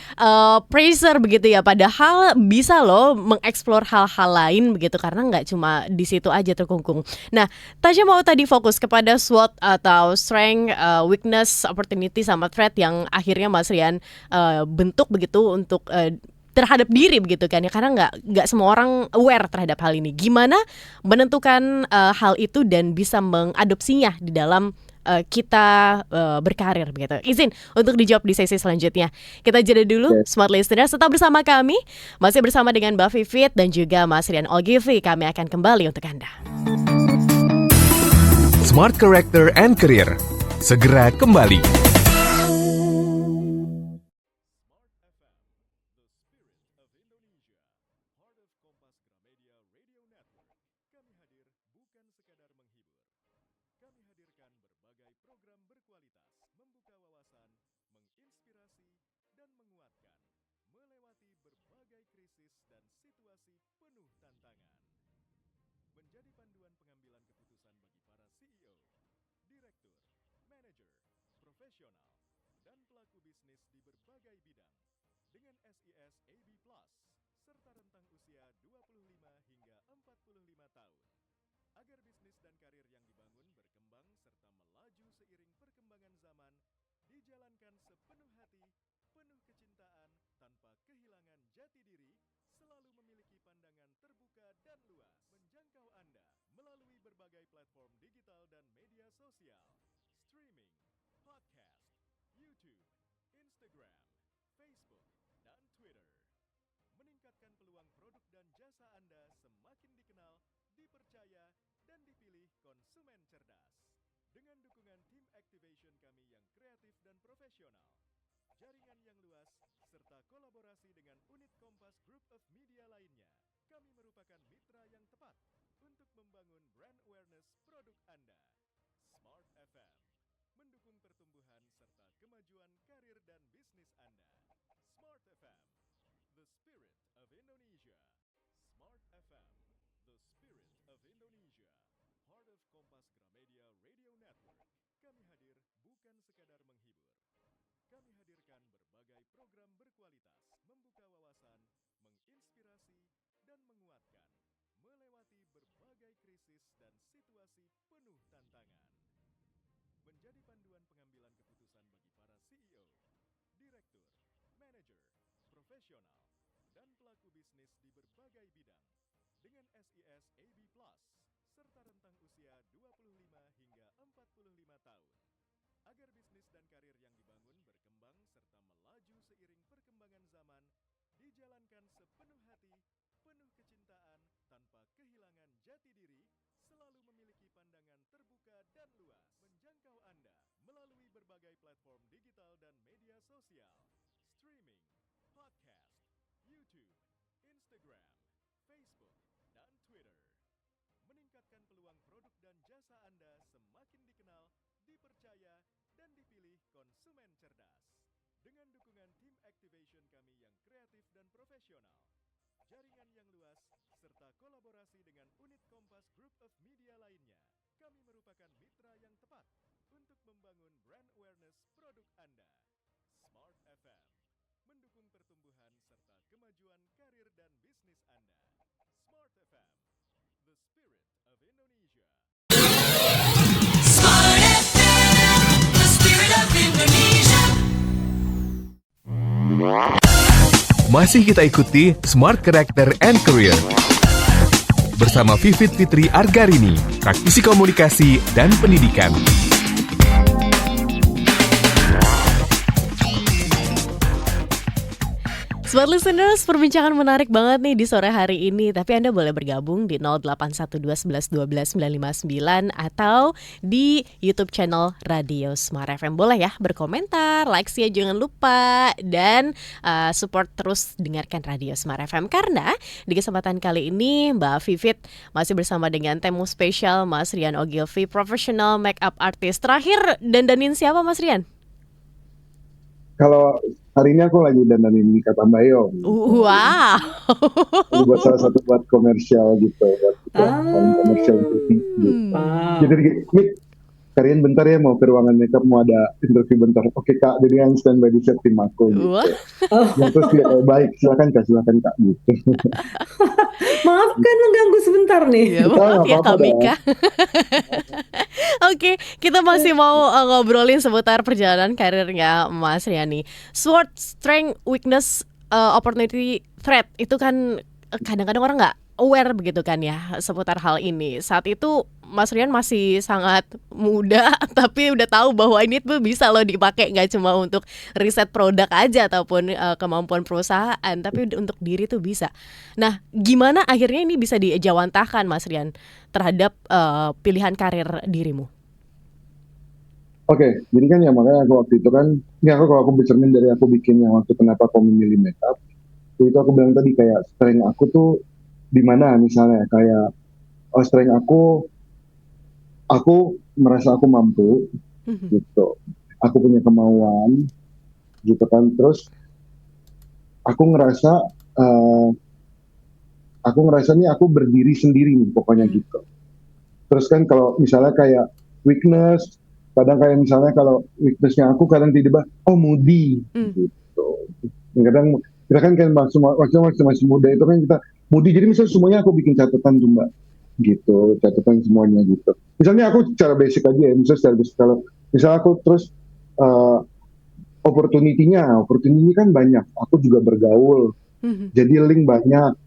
B: pressure begitu ya. Padahal bisa loh mengeksplor hal-hal lain begitu, karena nggak cuma di situ aja terkungkung. Nah, Tasya mau tadi fokus kepada SWOT atau strength, weakness, opportunity sama threat yang akhirnya Mas Rian bentuk begitu untuk terhadap diri begitu kan ya, karena nggak semua orang aware terhadap hal ini. Gimana menentukan hal itu dan bisa mengadopsinya di dalam kita berkarir begitu. Izin untuk dijawab di sesi selanjutnya. Kita jeda dulu, Smart Listeners, tetap bersama kami. Masih bersama dengan Mbak Vivit dan juga Mas Rian Olgivi. Kami akan kembali untuk Anda.
A: Smart Character and Career. Segera kembali.
E: Kami hadirkan berbagai program berkualitas, membuka wawasan, menginspirasi, dan menguatkan, melewati berbagai krisis dan situasi penuh tantangan. Menjadi panduan pengambilan keputusan bagi para CEO, direktur, manajer, profesional, dan pelaku bisnis di berbagai bidang. Dengan SIS AB Plus, serta rentang usia 25 hingga 45 tahun. Agar bisnis dan karir yang dibangun berkembang serta melaju seiring perkembangan zaman, dijalankan sepenuh hati, penuh kecintaan, tanpa kehilangan jati diri, selalu memiliki pandangan terbuka dan luas, menjangkau Anda melalui berbagai platform digital dan media sosial, streaming, podcast, YouTube, Instagram, Facebook, dan Twitter. Meningkatkan peluang produk dan jasa Anda semakin dikenal, dipercaya, dan dipilih konsumen cerdas. Dengan dukungan tim activation kami yang kreatif dan profesional, jaringan yang luas, serta kolaborasi dengan unit Kompas Group of Media lainnya, kami merupakan mitra yang tepat untuk membangun brand awareness produk Anda. Smart FM, mendukung pertumbuhan serta kemajuan karir dan bisnis Anda. Smart FM, the spirit of Indonesia. Smart FM, the spirit of Indonesia. Heart of Kompas Gramedia Radio Network. Kami hadir bukan sekadar menghibur. Kami hadirkan berbagai program berkualitas, membuka wawasan, menginspirasi, dan menguatkan, melewati berbagai krisis dan situasi penuh tantangan. Menjadi panduan pengambilan keputusan bagi para CEO, direktur, manajer, profesional, dan pelaku bisnis di berbagai bidang. Dengan SIS AB Plus, serta rentang usia 25 hingga 45 tahun. Agar bisnis dan karir yang dibangun berkembang serta melaju seiring perkembangan zaman, dijalankan sepenuh hati, penuh kecintaan, tanpa kehilangan jati diri, selalu memiliki pandangan terbuka dan luas, menjangkau Anda melalui berbagai platform digital dan media sosial, streaming, podcast, YouTube, Instagram, Facebook, dan Twitter. Meningkatkan peluang produk dan jasa Anda semakin dikenal, dipercaya, dan dipilih konsumen cerdas. Dengan dukungan tim activation kami yang kreatif dan profesional, jaringan yang luas, serta kolaborasi dengan unit Kompas Group of Media lainnya, kami merupakan mitra yang tepat untuk membangun brand awareness produk Anda. Smart FM, mendukung pertumbuhan serta kemajuan karir dan bisnis Anda. Smart FM, the spirit of Indonesia.
F: Smart FM, the spirit of Indonesia.
A: Masih kita ikuti Smart Character and Career bersama Vivit Fitri Argarini, praktisi komunikasi dan pendidikan.
B: Smart listeners, perbincangan menarik banget nih di sore hari ini. Tapi Anda boleh bergabung di 0812 11 12 959 atau di YouTube channel Radio Smart FM. Boleh ya berkomentar, likes ya jangan lupa, dan support terus dengarkan Radio Smart FM. Karena di kesempatan kali ini Mbak Vivit masih bersama dengan tamu spesial Mas Rian Ogilvy, professional makeup artist. Terakhir dandanin siapa Mas Rian?
D: Kalau hari ini aku lagi dandanin Mikha Tambayong.
B: Wow.
D: Ini buat salah satu buat komersial gitu, buat komersial TV.
C: Wow.
D: Jadi Mik, kalian bentar ya mau ke ruangan makeup, mau ada interview bentar. Oke Kak, jadi yang standby di set tim aku gitu.
B: Wah.
D: Yang terus dia baik, silakan Kak gitu.
C: Maaf kan mengganggu sebentar nih.
B: Ya, maaf ya
D: apa-apa
B: Kak Mika. Oke, kita masih mau ngobrolin seputar perjalanan karirnya Mas Riani. SWOT, strength, weakness, opportunity, threat. Itu kan kadang-kadang orang nggak aware begitu kan ya seputar hal ini. Saat itu Mas Rian masih sangat muda, tapi udah tahu bahwa ini tuh bisa loh dipakai, nggak cuma untuk riset produk aja ataupun kemampuan perusahaan, tapi untuk diri tuh bisa. Nah, gimana akhirnya ini bisa dijawantahkan Mas Rian terhadap pilihan karir dirimu?
D: Oke, jadi kan ya makanya aku waktu itu kan, ini kalau aku bercermin dari aku bikin yang waktu kenapa aku memilih makeup, itu aku bilang tadi kayak strength aku tuh di mana misalnya kayak strength aku merasa aku mampu gitu, aku punya kemauan gitu kan, terus aku ngerasa nih aku berdiri sendiri nih pokoknya gitu. Terus kan kalau misalnya kayak weakness, kadang kayak misalnya kalau weaknessnya aku kadang tiba-tiba moody gitu. Kadang kita kan masih muda itu kan kita moody, jadi misalnya semuanya aku bikin catatan tuh Mbak gitu, catatan semuanya gitu. Misalnya aku secara basic aja ya, misalnya secara basic, kalau misalnya aku terus opportunity kan banyak, aku juga bergaul, jadi link banyak.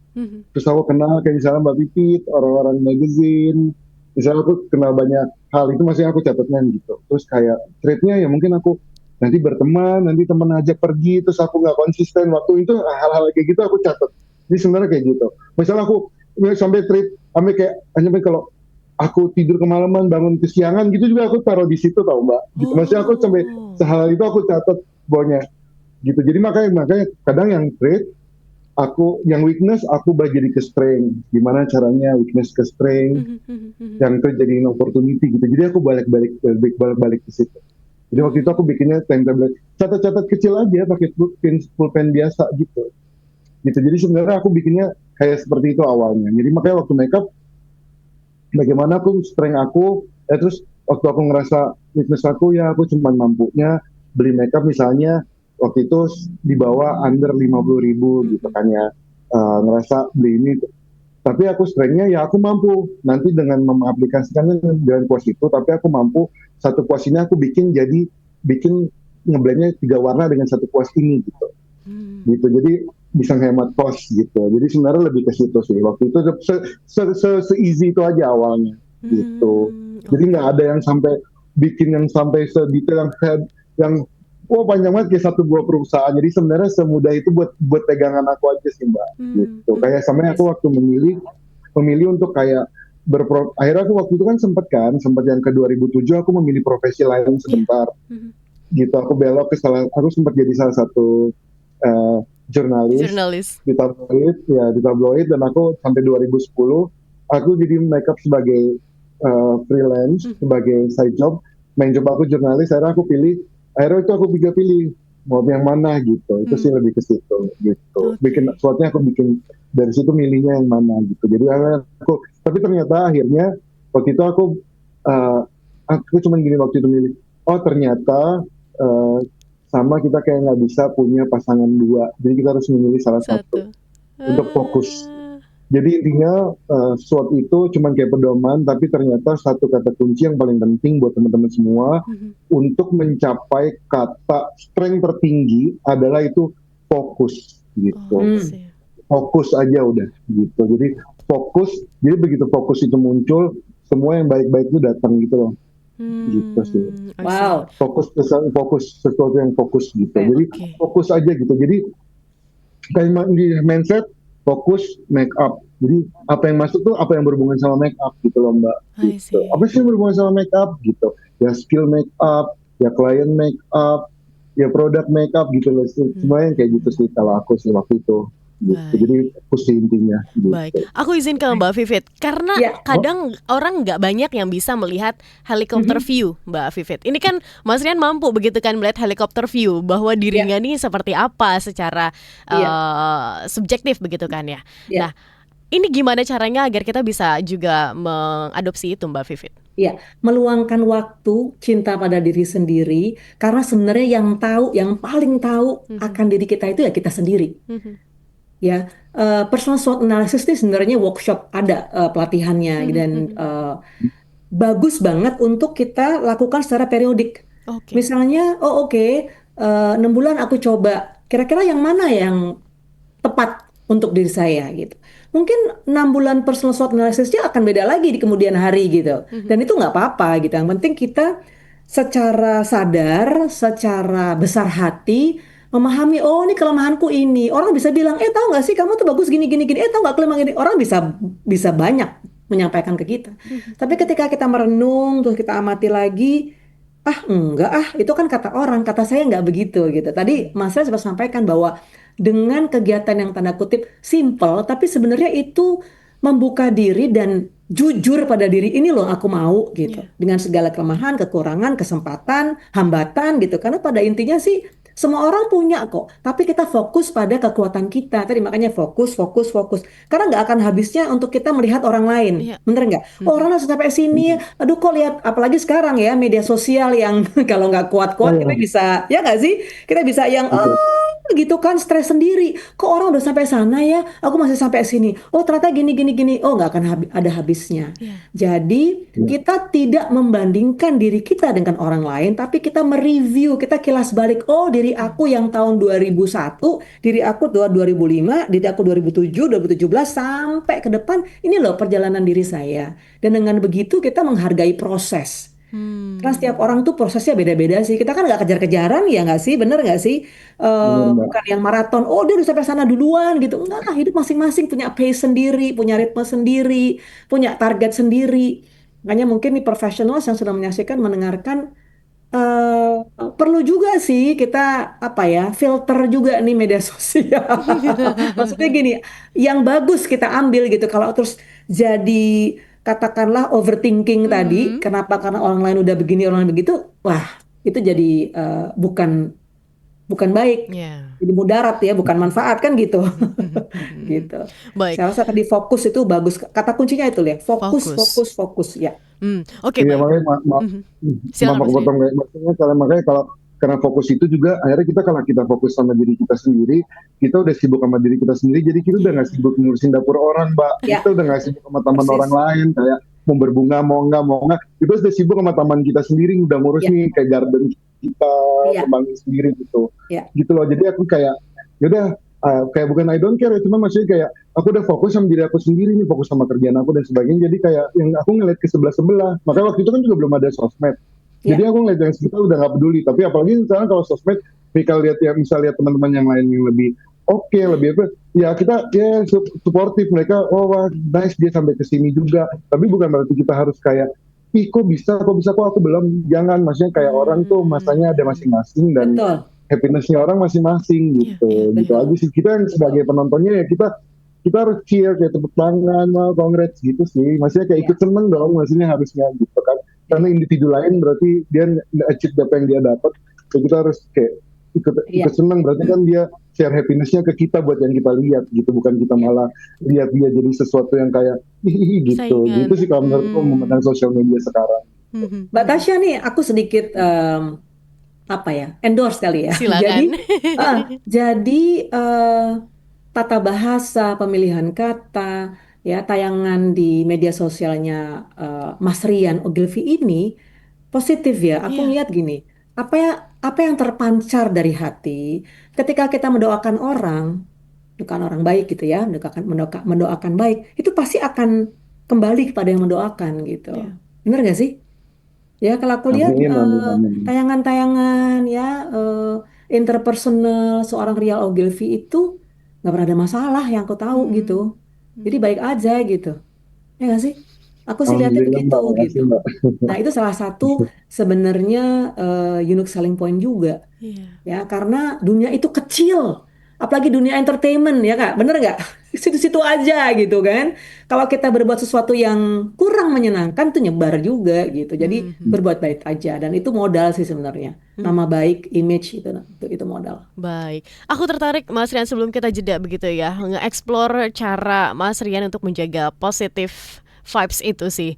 D: Terus aku kenal kayak misalnya Mbak Pipit, orang-orang magazine, misalnya aku kenal banyak hal, itu masih aku catatnya gitu. Terus kayak trade-nya ya mungkin aku nanti berteman, nanti teman ajak pergi, terus aku nggak konsisten waktu itu, hal-hal kayak gitu aku catat. Jadi sebenarnya kayak gitu. Misalnya aku sampai trade, sampai kalau aku tidur kemalaman, bangun kesiangan gitu juga aku taruh di situ tau Mbak. Gitu. Maksudnya aku sampai sehal itu aku catat bawahnya. Gitu. Jadi makanya kadang yang trade yang weakness aku bagi jadi ke strength. Gimana caranya weakness ke strength, yang terjadi opportunity gitu. Jadi aku balik-balik ke situ. Jadi waktu itu aku bikinnya timetable, catat-catat kecil aja pakai pulpen biasa gitu. Jadi sebenarnya aku bikinnya kayak seperti itu awalnya. Jadi makanya waktu makeup, bagaimana aku strength aku, terus waktu aku ngerasa weakness aku ya aku cuma mampunya beli makeup misalnya waktu itu di bawah under 50.000 gitu kan ya, ngerasa beli ini. Tapi aku strength-nya ya aku mampu nanti dengan mengaplikasikannya dengan kuas itu, tapi aku mampu satu kuas ini aku bikin ngeblendnya 3 warna dengan satu kuas ini gitu. Gitu. Jadi bisa hemat cost gitu. Jadi sebenarnya lebih ke situ sih. Waktu itu se-easy itu aja awalnya gitu. Jadi nggak ada yang sampai bikin yang sampai sedetail yang panjang banget kayak satu buah perusahaan. Jadi sebenarnya semudah itu buat pegangan aku aja sih Mbak. Gitu. Kayak sampai aku waktu memilih untuk kayak akhirnya aku waktu itu kan sempat yang ke 2007 aku memilih profesi lain sebentar. Gitu, aku belok ke aku sempat jadi salah satu jurnalis di tabloid, dan aku sampai 2010 aku jadi makeup sebagai freelance, sebagai side job. Main job aku jurnalis, akhirnya aku pilih mau yang mana gitu. Itu sih lebih ke situ gitu. Bikin sesuatunya aku bikin dari situ, milihnya yang mana gitu. Jadi tapi ternyata akhirnya waktu itu aku cuma gini waktu itu milih. Ternyata sama kita kayak nggak bisa punya pasangan dua, jadi kita harus memilih salah satu untuk fokus. Jadi intinya SWOT itu cuma kayak pedoman, tapi ternyata satu kata kunci yang paling penting buat teman-teman semua untuk mencapai kata strength tertinggi adalah itu fokus gitu. Fokus aja udah gitu. Jadi fokus, jadi begitu fokus itu muncul, semua yang baik-baik itu datang gitu loh. Gitu sih.
C: Wow.
D: Fokus sesuatu yang fokus gitu. Jadi fokus aja gitu. Jadi kayak di mindset fokus make up. Jadi apa yang masuk tuh apa yang berhubungan sama make up gitu loh Mbak.
B: I
D: Gitu. Apa
B: see.
D: sih yang berhubungan sama make up gitu? Ya skill make up, ya client make up, ya produk make up gitu loh. Semuanya yang kayak gitu sih kalau aku sih waktu itu. Gitu.
B: Baik.
D: Jadi fokus sih intinya.
B: Baik,
D: Gitu.
B: aku izin ke Mbak Vivit karena
C: Ya,
B: kadang orang nggak banyak yang bisa melihat helikopter view, Mbak Vivit. Ini kan Mas Rian mampu begitu kan melihat helikopter view bahwa
C: ya,
B: dirinya ini seperti apa secara
C: iya,
B: subjektif begitu kan ya.
C: ya.
B: Nah, ini gimana caranya agar kita bisa juga mengadopsi itu, Mbak Vivit?
C: Ya, meluangkan waktu cinta pada diri sendiri, karena sebenarnya yang tahu, yang paling tahu akan diri kita itu ya kita sendiri. Ya, personal SWOT analysis ini sebenarnya workshop ada pelatihannya dan bagus banget untuk kita lakukan secara periodik.
B: Oke.
C: Misalnya, oh oke, 6 bulan aku coba, kira-kira yang mana yang tepat untuk diri saya gitu. Mungkin 6 bulan personal SWOT analysisnya akan beda lagi di kemudian hari gitu. Dan itu nggak apa-apa gitu. Yang penting kita secara sadar, secara besar hati memahami, oh ini kelemahanku ini. Orang bisa bilang, tahu nggak sih kamu tuh bagus gini gini gini. Tahu nggak kelemahan ini. Orang bisa bisa banyak menyampaikan ke kita. Tapi ketika kita merenung terus kita amati lagi, enggak itu kan kata orang, kata saya nggak begitu gitu. Tadi Mas saya sempat sampaikan bahwa dengan kegiatan yang tanda kutip simple, tapi sebenarnya itu membuka diri dan jujur pada diri ini loh aku mau gitu. Dengan segala kelemahan, kekurangan, kesempatan, hambatan gitu. Karena pada intinya sih semua orang punya kok, tapi kita fokus pada kekuatan kita. Tadi makanya fokus, fokus, fokus. Karena nggak akan habisnya untuk kita melihat orang lain.
B: Iya.
C: Bener nggak? Oh, orang harus sampai sini. Aduh kok lihat, apalagi sekarang ya media sosial yang kalau nggak kuat-kuat kita bisa, ya nggak sih? Kita bisa yang gitu kan stres sendiri. Kok orang udah sampai sana ya? Aku masih sampai sini. Oh ternyata gini gini gini. Oh nggak akan ada habisnya.
B: Iya.
C: Jadi kita tidak membandingkan diri kita dengan orang lain, tapi kita mereview, kita kilas balik. Oh diri aku yang tahun 2001, diri aku 2005, diri aku 2007, 2017 sampai ke depan. Ini loh perjalanan diri saya. Dan dengan begitu kita menghargai proses. Karena setiap orang tuh prosesnya beda-beda sih. Kita kan nggak kejar-kejaran ya nggak sih? Bener nggak sih?
D: Bener, Mbak.
C: Bukan yang maraton. Oh dia udah sampai sana duluan gitu. Enggak lah. Hidup masing-masing punya pace sendiri, punya ritme sendiri, punya target sendiri. Makanya mungkin nih profesional yang sudah menyaksikan, mendengarkan, eh, perlu juga sih kita apa ya filter juga nih media sosial. Maksudnya gini, yang bagus kita ambil gitu. Kalau terus jadi katakanlah overthinking tadi, kenapa? Karena orang lain udah begini, orang lain begitu, wah itu jadi bukan bukan baik,
B: Ya.
C: jadi mudarat ya, bukan manfaat kan gitu, gitu.
B: Baik,
C: Saya rasa tadi fokus itu bagus. Kata kuncinya itu ya, fokus,
B: fokus.
C: fokus, fokus ya.
B: Oke,
D: Iya
B: baik.
D: makanya maaf
B: Silakan Mas Rian.
D: potong kayak maksudnya kalau makanya kalau karena fokus itu juga akhirnya kita kalau kita fokus sama diri kita sendiri, kita udah sibuk sama diri kita sendiri, jadi kita udah nggak sibuk ngurusin dapur orang, Mbak.
C: Ya,
D: Kita udah nggak sibuk sama taman
C: persis.
D: orang lain kayak mau berbunga mau enggak, kita udah sibuk sama taman kita sendiri, udah ngurus
C: Ya,
D: nih kayak garden kita,
C: iya,
D: kembangin sendiri gitu,
C: ya,
D: gitu loh. Jadi aku kayak yaudah kayak bukan I don't care ya, cuma maksudnya kayak aku udah fokus sama diri aku sendiri nih, fokus sama kerjaan aku dan sebagainya. Jadi kayak yang aku ngeliat ke sebelah-sebelah. Makanya waktu itu kan juga belum ada sosmed.
C: ya,
D: Jadi aku ngeliat yang sekitar udah gak peduli. Tapi apalagi sekarang kalau sosmed, Mika lihat ya, misal lihat teman-teman yang lain yang lebih oke, lebih apa, ya kita ya suportif mereka. Oh wah nice dia sampai ke sini juga. Tapi bukan berarti kita harus kayak, ih kok bisa kok aku belum. Jangan, maksudnya kayak orang tuh masanya ada masing-masing dan
C: betul,
D: happinessnya orang masing-masing
B: Iya,
D: gitu.
B: iya.
D: Gitu
C: betul,
D: aja sih. Kita yang sebagai penontonnya ya kita harus cheer kayak tepuk tangan, wah congrats gitu sih. Maksudnya kayak
C: ya,
D: ikut seneng dong, maksudnya harusnya gitu kan. Karena
C: ya,
D: individu lain berarti dia achieve apa yang dia dapat, ya kita harus kayak ikut
C: ya,
D: ikut seneng, berarti kan dia share happinessnya ke kita buat yang kita lihat gitu, bukan kita
C: ya,
D: malah lihat dia jadi sesuatu yang kayak hihihi gitu.
B: Saingan.
D: Gitu sih kalau menurutku memandang sosial media sekarang.
C: Mbak Tasya nih, aku sedikit apa ya, endorse kali ya. Jadi,
B: Silakan.
C: jadi tata bahasa, pemilihan kata, ya tayangan di media sosialnya Mas Rian Ogilvy ini positif ya. Aku
B: Iya,
C: ngeliat gini, apa yang terpancar dari hati ketika kita mendoakan orang baik gitu ya, mendoakan baik, itu pasti akan kembali kepada yang mendoakan gitu.
B: iya.
C: Bener gak sih? Ya, kalau aku lihat
D: Amin, amin, amin.
C: tayangan-tayangan ya interpersonal seorang Rial Ogilvy itu nggak pernah ada masalah yang aku tahu gitu. Jadi baik aja gitu. Ya nggak sih? Aku sih lihatnya
D: Alhamdulillah
C: begitu
D: Mbak, makasih
C: gitu.
D: Mbak.
C: Nah, itu salah satu sebenarnya unique selling point juga.
B: Iya.
C: Ya, karena dunia itu kecil. Apalagi dunia entertainment ya Kak, bener nggak? Situ-situ aja gitu kan. Kalau kita berbuat sesuatu yang kurang menyenangkan tuh nyebar juga gitu. Jadi berbuat baik aja dan itu modal sih sebenarnya. Nama baik, image itu modal.
B: Baik, aku tertarik Mas Rian sebelum kita jeda begitu ya, nge-explore cara Mas Rian untuk menjaga positive vibes itu sih.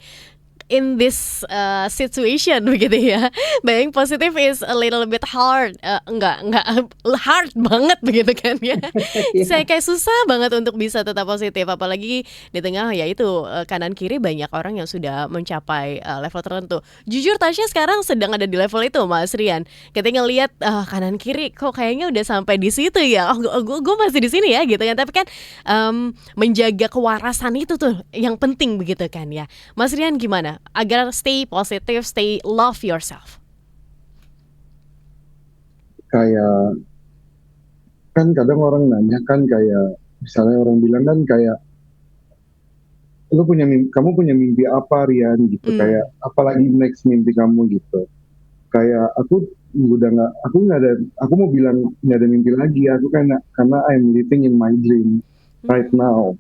B: In this situation begitu ya, being positive is a little bit hard, enggak hard banget begitu kan ya. Saya
C: Ya.
B: kayak susah banget untuk bisa tetap positif, apalagi di tengah ya itu kanan kiri banyak orang yang sudah mencapai level tertentu. Jujur Tasya sekarang sedang ada di level itu Mas Rian. Ketika ngelihat kanan kiri kok kayaknya udah sampai di situ ya, gue masih di sini ya gitu kan. Tapi kan menjaga kewarasan itu tuh yang penting begitu kan ya. Mas Rian gimana? Agar stay positive, stay love yourself.
D: Kayak kan kadang orang nanya kan kayak misalnya orang bilang kan kayak kamu punya mimpi apa Rian gitu, kayak apalagi next mimpi kamu gitu. Kayak aku nggak ada, aku mau bilang nggak ada mimpi lagi, aku karena I'm living in my dream right now.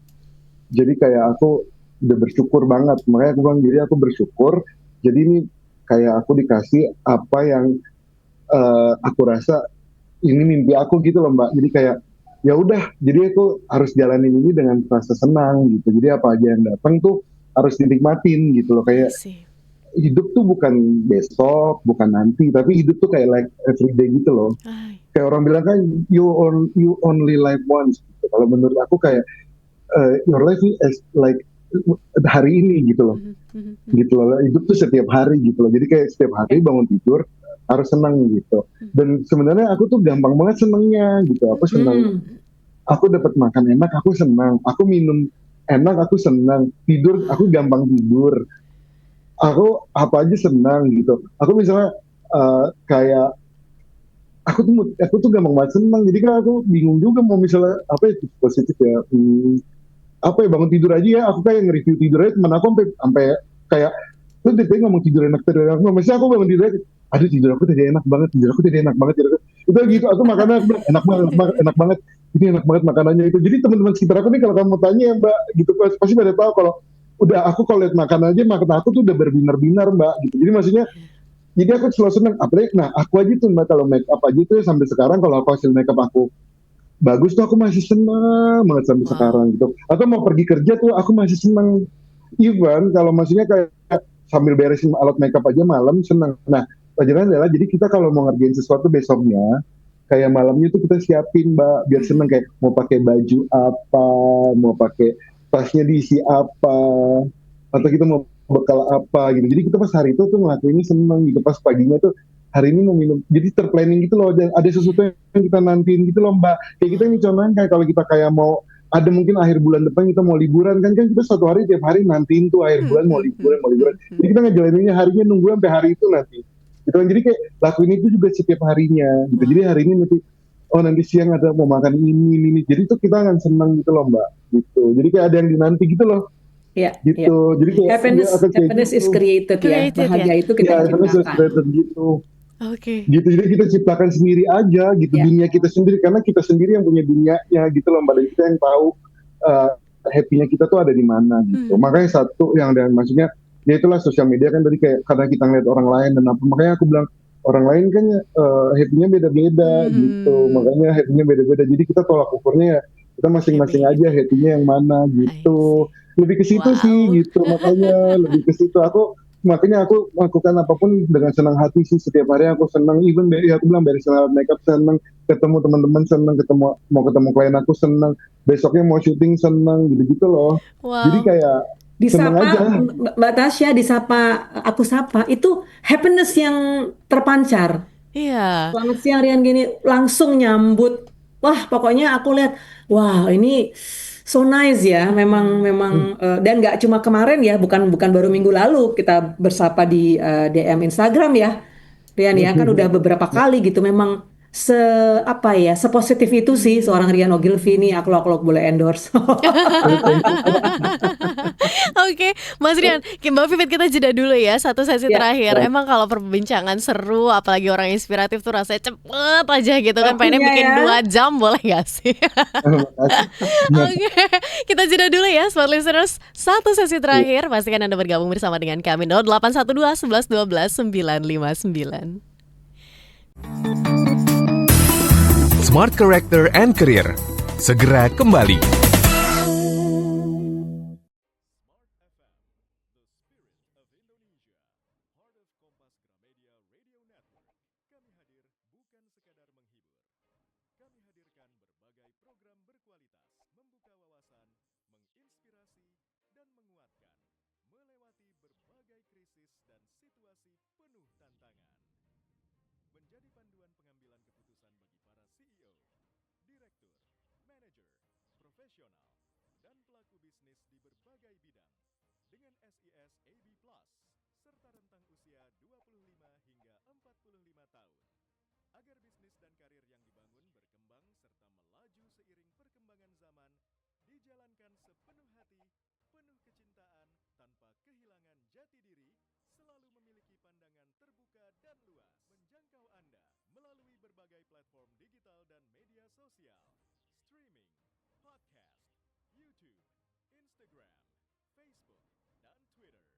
D: Jadi kayak aku udah bersyukur banget, makanya aku bilang diri aku bersyukur. Jadi ini kayak aku dikasih apa yang aku rasa ini mimpi aku gitu loh Mbak. Jadi kayak ya udah, jadi aku harus jalanin ini dengan rasa senang gitu. Jadi apa aja yang datang tuh harus dinikmatin gitu loh. Kayak
B: Sih.
D: hidup tuh bukan besok, bukan nanti, tapi hidup tuh kayak like everyday gitu loh.
B: Ay.
D: Kayak orang bilang kan you only live once gitu. Kalau menurut aku kayak your life is like hari ini gitu loh. Gitu loh. Hidup tuh setiap hari gitu loh. Jadi kayak setiap hari bangun tidur harus senang gitu. Dan sebenarnya aku tuh gampang banget senangnya gitu. Aku senang. Aku dapat makan enak, aku senang. Aku minum enak, aku senang. Tidur, aku gampang tidur. Aku apa aja senang gitu. Aku misalnya kayak aku tuh gampang banget senang. Jadi kan aku bingung juga mau misalnya apa ya positif ya. Apa ya bangun tidur aja ya. Aku kayak nge-review tidur aja teman aku sampai kayak lu tiba ngomong tidur enak. Maksudnya aku bangun tidur aja. Aduh tidur aku tadi enak banget, tidur aku tadi enak banget. Itu gitu. Aku makannya aku bilang, enak banget. Ini enak banget makanannya itu. Jadi teman-teman sekitar aku nih kalau kamu tanya ya Mbak, gitu pasti pada tahu kalau udah aku kalau lihat makan aja makan aku tuh udah berbinar-binar Mbak gitu. Jadi maksudnya jadi aku selalu seneng apalagi nah aku aja tuh Mbak kalau make up aja tuh sampai sekarang kalau aku hasil make up aku bagus tuh aku masih seneng banget sampai sekarang gitu. Atau mau pergi kerja tuh aku masih seneng. Even kalau maksudnya kayak sambil beresin alat make up aja malam seneng. Nah pelajaran adalah jadi kita kalau mau ngerjain sesuatu besoknya kayak malamnya tuh kita siapin Mbak biar seneng kayak mau pakai baju apa, mau pakai tasnya diisi apa, atau kita mau bekal apa gitu. Jadi kita pas hari itu tuh ngelakuinnya seneng gitu. Pas paginya tuh hari ini mau minum. Jadi terplanning gitu loh. Dan ada sesuatu yang kita nantiin gitu loh Mbak. Kayak kita ini contohnya kayak kalau kita kayak mau ada mungkin akhir bulan depan kita mau liburan kan kita satu hari tiap hari nantiin tuh akhir bulan mau liburan. Jadi kita ngejalaninnya harinya nunggu sampai hari itu nanti. Gitu kan. Jadi kayak lakuin itu juga setiap harinya gitu. Jadi hari ini nanti nanti siang ada mau makan ini. Jadi tuh kita akan senang gitu loh Mbak. Gitu. Jadi kayak ada yang dinanti gitu loh.
C: Ya,
D: Gitu. Jadi kayak
C: happiness is created ya.
B: Created,
C: Bahagia
B: ya.
C: itu kita ciptakan.
D: gitu.
B: Oke.
D: Gitu. Jadi kita ciptakan sendiri aja gitu
C: Ya.
D: dunia kita sendiri karena kita sendiri yang punya dunianya gitu loh Mbak. Dan kita yang tahu happy-nya kita tuh ada di mana gitu. Makanya satu yang dan maksudnya ya itulah sosial media kan tadi kayak karena kita ngeliat orang lain dan apa makanya aku bilang orang lain kan happy-nya beda-beda gitu. Makanya happy-nya beda-beda. Jadi kita tolak ukurnya ya kita masing-masing aja happy-nya yang mana gitu. Lebih ke situ sih gitu. Makanya lebih ke situ makanya aku melakukan apapun dengan senang hati sih setiap hari aku senang even ya aku bilang dari senang makeup senang ketemu teman-teman senang mau ketemu klien aku senang besoknya mau syuting senang gitu-gitu loh.
B: Wow.
D: Jadi kayak senang aja.
C: Mbak Tasya disapa, aku sapa, itu happiness yang terpancar.
B: Iya.
C: Selamat siang Rian gini, langsung nyambut. Wah, pokoknya aku lihat, wah ini so nice ya, memang dan nggak cuma kemarin ya, bukan baru minggu lalu kita bersapa di DM Instagram ya, Rian ya, kan udah beberapa kali gitu, memang sepositif itu sih seorang Rian Ogilvy nih, aku boleh endorse.
B: Oke, Mas Rian, Mbak Vivit kita jeda dulu ya, satu sesi
C: Ya,
B: terakhir.
D: baik.
B: Emang kalau perbincangan seru, apalagi orang inspiratif tuh rasanya cepet aja gitu kan. Pengennya
C: waktunya
B: bikin
C: ya.
B: 2 jam, boleh gak sih? Oke, kita jeda dulu ya Smart Listeners. Satu sesi terakhir, pastikan Anda bergabung bersama dengan kami 0812 11 12 959.
A: Smart Character and Career. Segera kembali.
E: Menjadi panduan pengambilan keputusan bagi para CEO, direktur, manajer, profesional, dan pelaku bisnis di berbagai bidang. Dengan SIS AB Plus, serta rentang usia 25 hingga 45 tahun. Agar bisnis dan karir yang dibangun berkembang serta melaju seiring perkembangan zaman, dijalankan sepenuh hati, penuh kecintaan, tanpa kehilangan jati diri, selalu memiliki pandangan terbuka dan luas, menjangkau Anda melalui berbagai platform digital dan media sosial, streaming, podcast, YouTube, Instagram, Facebook, dan Twitter.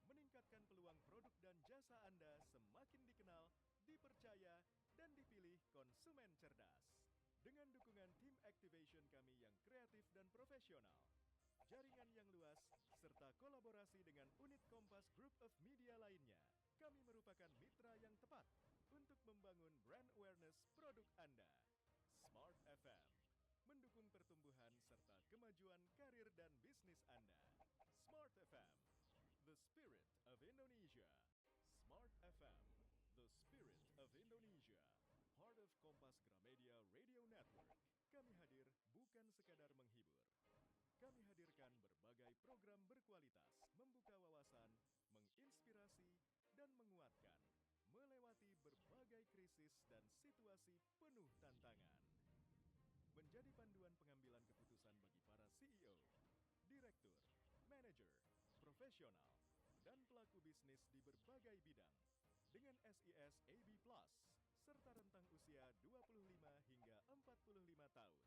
E: Meningkatkan peluang produk dan jasa Anda semakin dikenal, dipercaya, dan dipilih konsumen cerdas. Dengan dukungan tim activation kami yang kreatif dan profesional, jaringan yang luas, serta kolaborasi dengan unit Kompas Group of Media lainnya, kami merupakan mitra yang tepat untuk membangun brand awareness produk Anda. Smart FM, mendukung pertumbuhan serta kemajuan karir dan bisnis Anda. Smart FM, the spirit of Indonesia. Smart FM, the spirit of Indonesia. Heart of Kompas Gramedia Radio Network. Kami hadir bukan sekadar menghibur. Kami hadirkan berbagai program berkualitas, membuka wawasan, menginspirasi, dan menguatkan, melewati berbagai krisis dan situasi penuh tantangan. Menjadi panduan pengambilan keputusan bagi para CEO, direktur, manajer, profesional, dan pelaku bisnis di berbagai bidang. Dengan SIS AB Plus, serta rentang usia 25 hingga 45 tahun.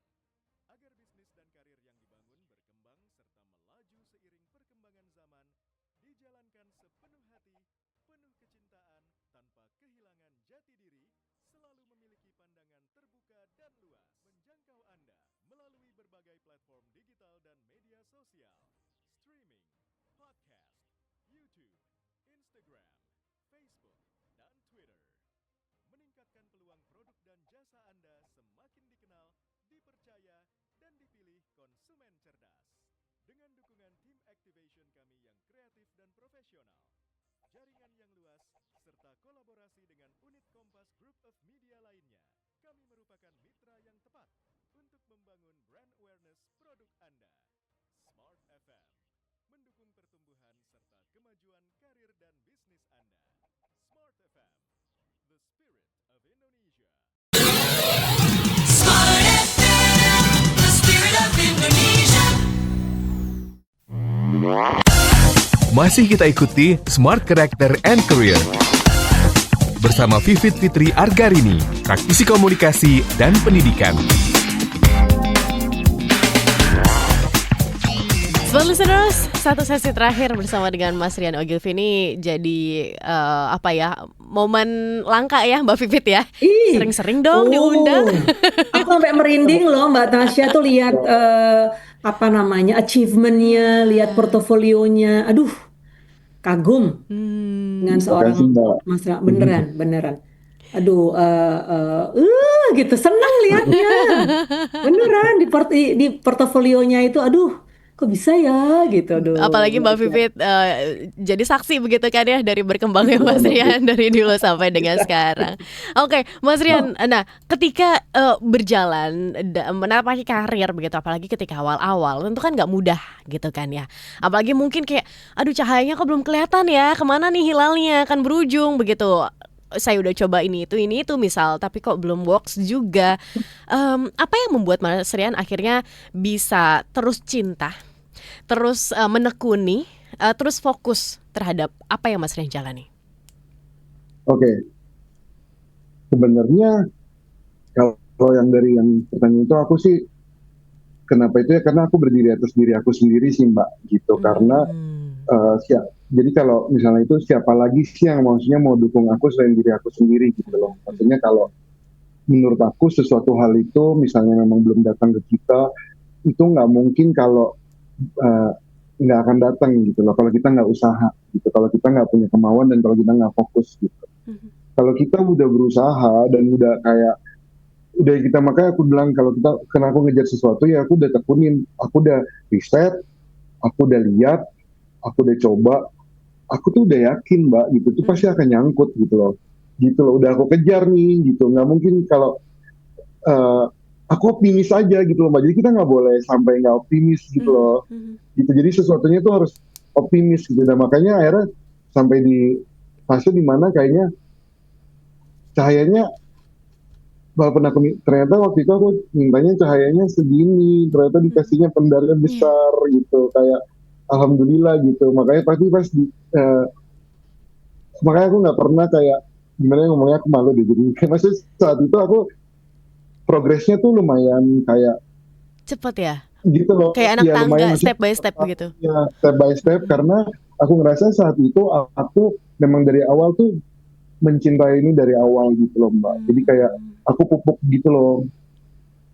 E: Agar bisnis dan karir yang dibangun berkembang serta melaju seiring perkembangan zaman, dijalankan sepenuh hati, penuh kecintaan, tanpa kehilangan jati diri, selalu memiliki pandangan terbuka dan luas, menjangkau Anda melalui berbagai platform digital dan media sosial, streaming, podcast, YouTube, Instagram, Facebook, dan Twitter. Meningkatkan peluang produk dan jasa Anda semakin dikenal, dipercaya, dan dipilih konsumen cerdas. Dengan dukungan tim activation kami yang kreatif dan profesional, jaringan yang luas, serta kolaborasi dengan unit Kompas Group of Media lainnya, kami merupakan mitra yang tepat untuk membangun brand awareness produk Anda. Smart FM, mendukung pertumbuhan serta kemajuan karir dan bisnis Anda. Smart FM, the spirit of Indonesia.
F: Smart FM, the spirit of Indonesia.
A: Masih kita ikuti Smart Character and Career bersama Vivit Fitri Argarini, praktisi komunikasi dan pendidikan.
B: Smart Listeners, satu sesi terakhir bersama dengan Mas Rian Ogilvy ini jadi momen langka ya Mbak Vivit ya.
C: Ih,
B: Sering-sering dong diundang.
C: Aku sampai merinding loh Mbak Tasya tuh lihat achievementnya, lihat portofolionya. Aduh, kagum dengan seorang
D: Makasih, Mbak.
C: Mas Ra, beneran. Aduh, gitu senang liatnya. Beneran di portofolionya itu, aduh, kok bisa ya gitu, aduh.
B: Apalagi Mbak Vivit jadi saksi begitu kan ya dari berkembangnya Mas Rian dari dulu sampai dengan sekarang. Oke, Mas Rian, nah ketika berjalan menapaki karir begitu, apalagi ketika awal-awal tentu kan nggak mudah gitu kan ya. Apalagi mungkin kayak, aduh cahayanya kok belum kelihatan ya, kemana nih hilalnya, kan berujung begitu. saya udah coba ini itu misal, tapi kok belum works juga. Apa yang membuat Mas Rian akhirnya bisa terus cinta, terus menekuni, terus fokus terhadap apa yang Mas Rian jalani?
D: Oke, sebenarnya kalau yang dari yang pertanyaan itu aku sih kenapa itu ya karena aku berdiri atas diri aku sendiri sih Mbak gitu karena jadi kalau misalnya itu siapa lagi sih yang maksudnya mau dukung aku selain diri aku sendiri gitu loh. Maksudnya kalau menurut aku sesuatu hal itu misalnya memang belum datang ke kita itu nggak mungkin kalau eh, nggak akan datang gitu loh kalau kita nggak usaha gitu kalau kita nggak punya kemauan dan kalau kita nggak fokus gitu. Kalau kita udah berusaha dan udah kayak udah kita makanya aku bilang kalau kita karena aku ngejar sesuatu ya aku udah tekunin, aku udah riset, aku udah lihat, aku udah coba, aku tuh udah yakin Mbak gitu tuh pasti akan nyangkut gitu loh udah aku kejar nih gitu nggak mungkin kalau eh, aku optimis aja gitu loh Mbak jadi kita nggak boleh sampai nggak optimis gitu loh gitu jadi sesuatunya tuh harus optimis gitu dan makanya akhirnya sampai di fase dimana kayaknya cahayanya walaupun aku ternyata waktu itu aku mintanya cahayanya segini ternyata dikasihnya pendarahan besar gitu kayak alhamdulillah gitu makanya pasti pas makanya aku nggak pernah kayak gimana ya ngomongnya aku malu deh jadi kayak maksudnya saat itu aku progresnya tuh lumayan kayak
B: Cepet ya,
D: gitu loh
B: kayak anak
D: ya
B: tangga,
D: lumayan
B: step
D: maksudnya
B: by step begitu.
D: ya step by step karena aku ngerasa saat itu aku memang dari awal tuh mencintai ini dari awal gitu loh Mbak jadi kayak aku pupuk gitu loh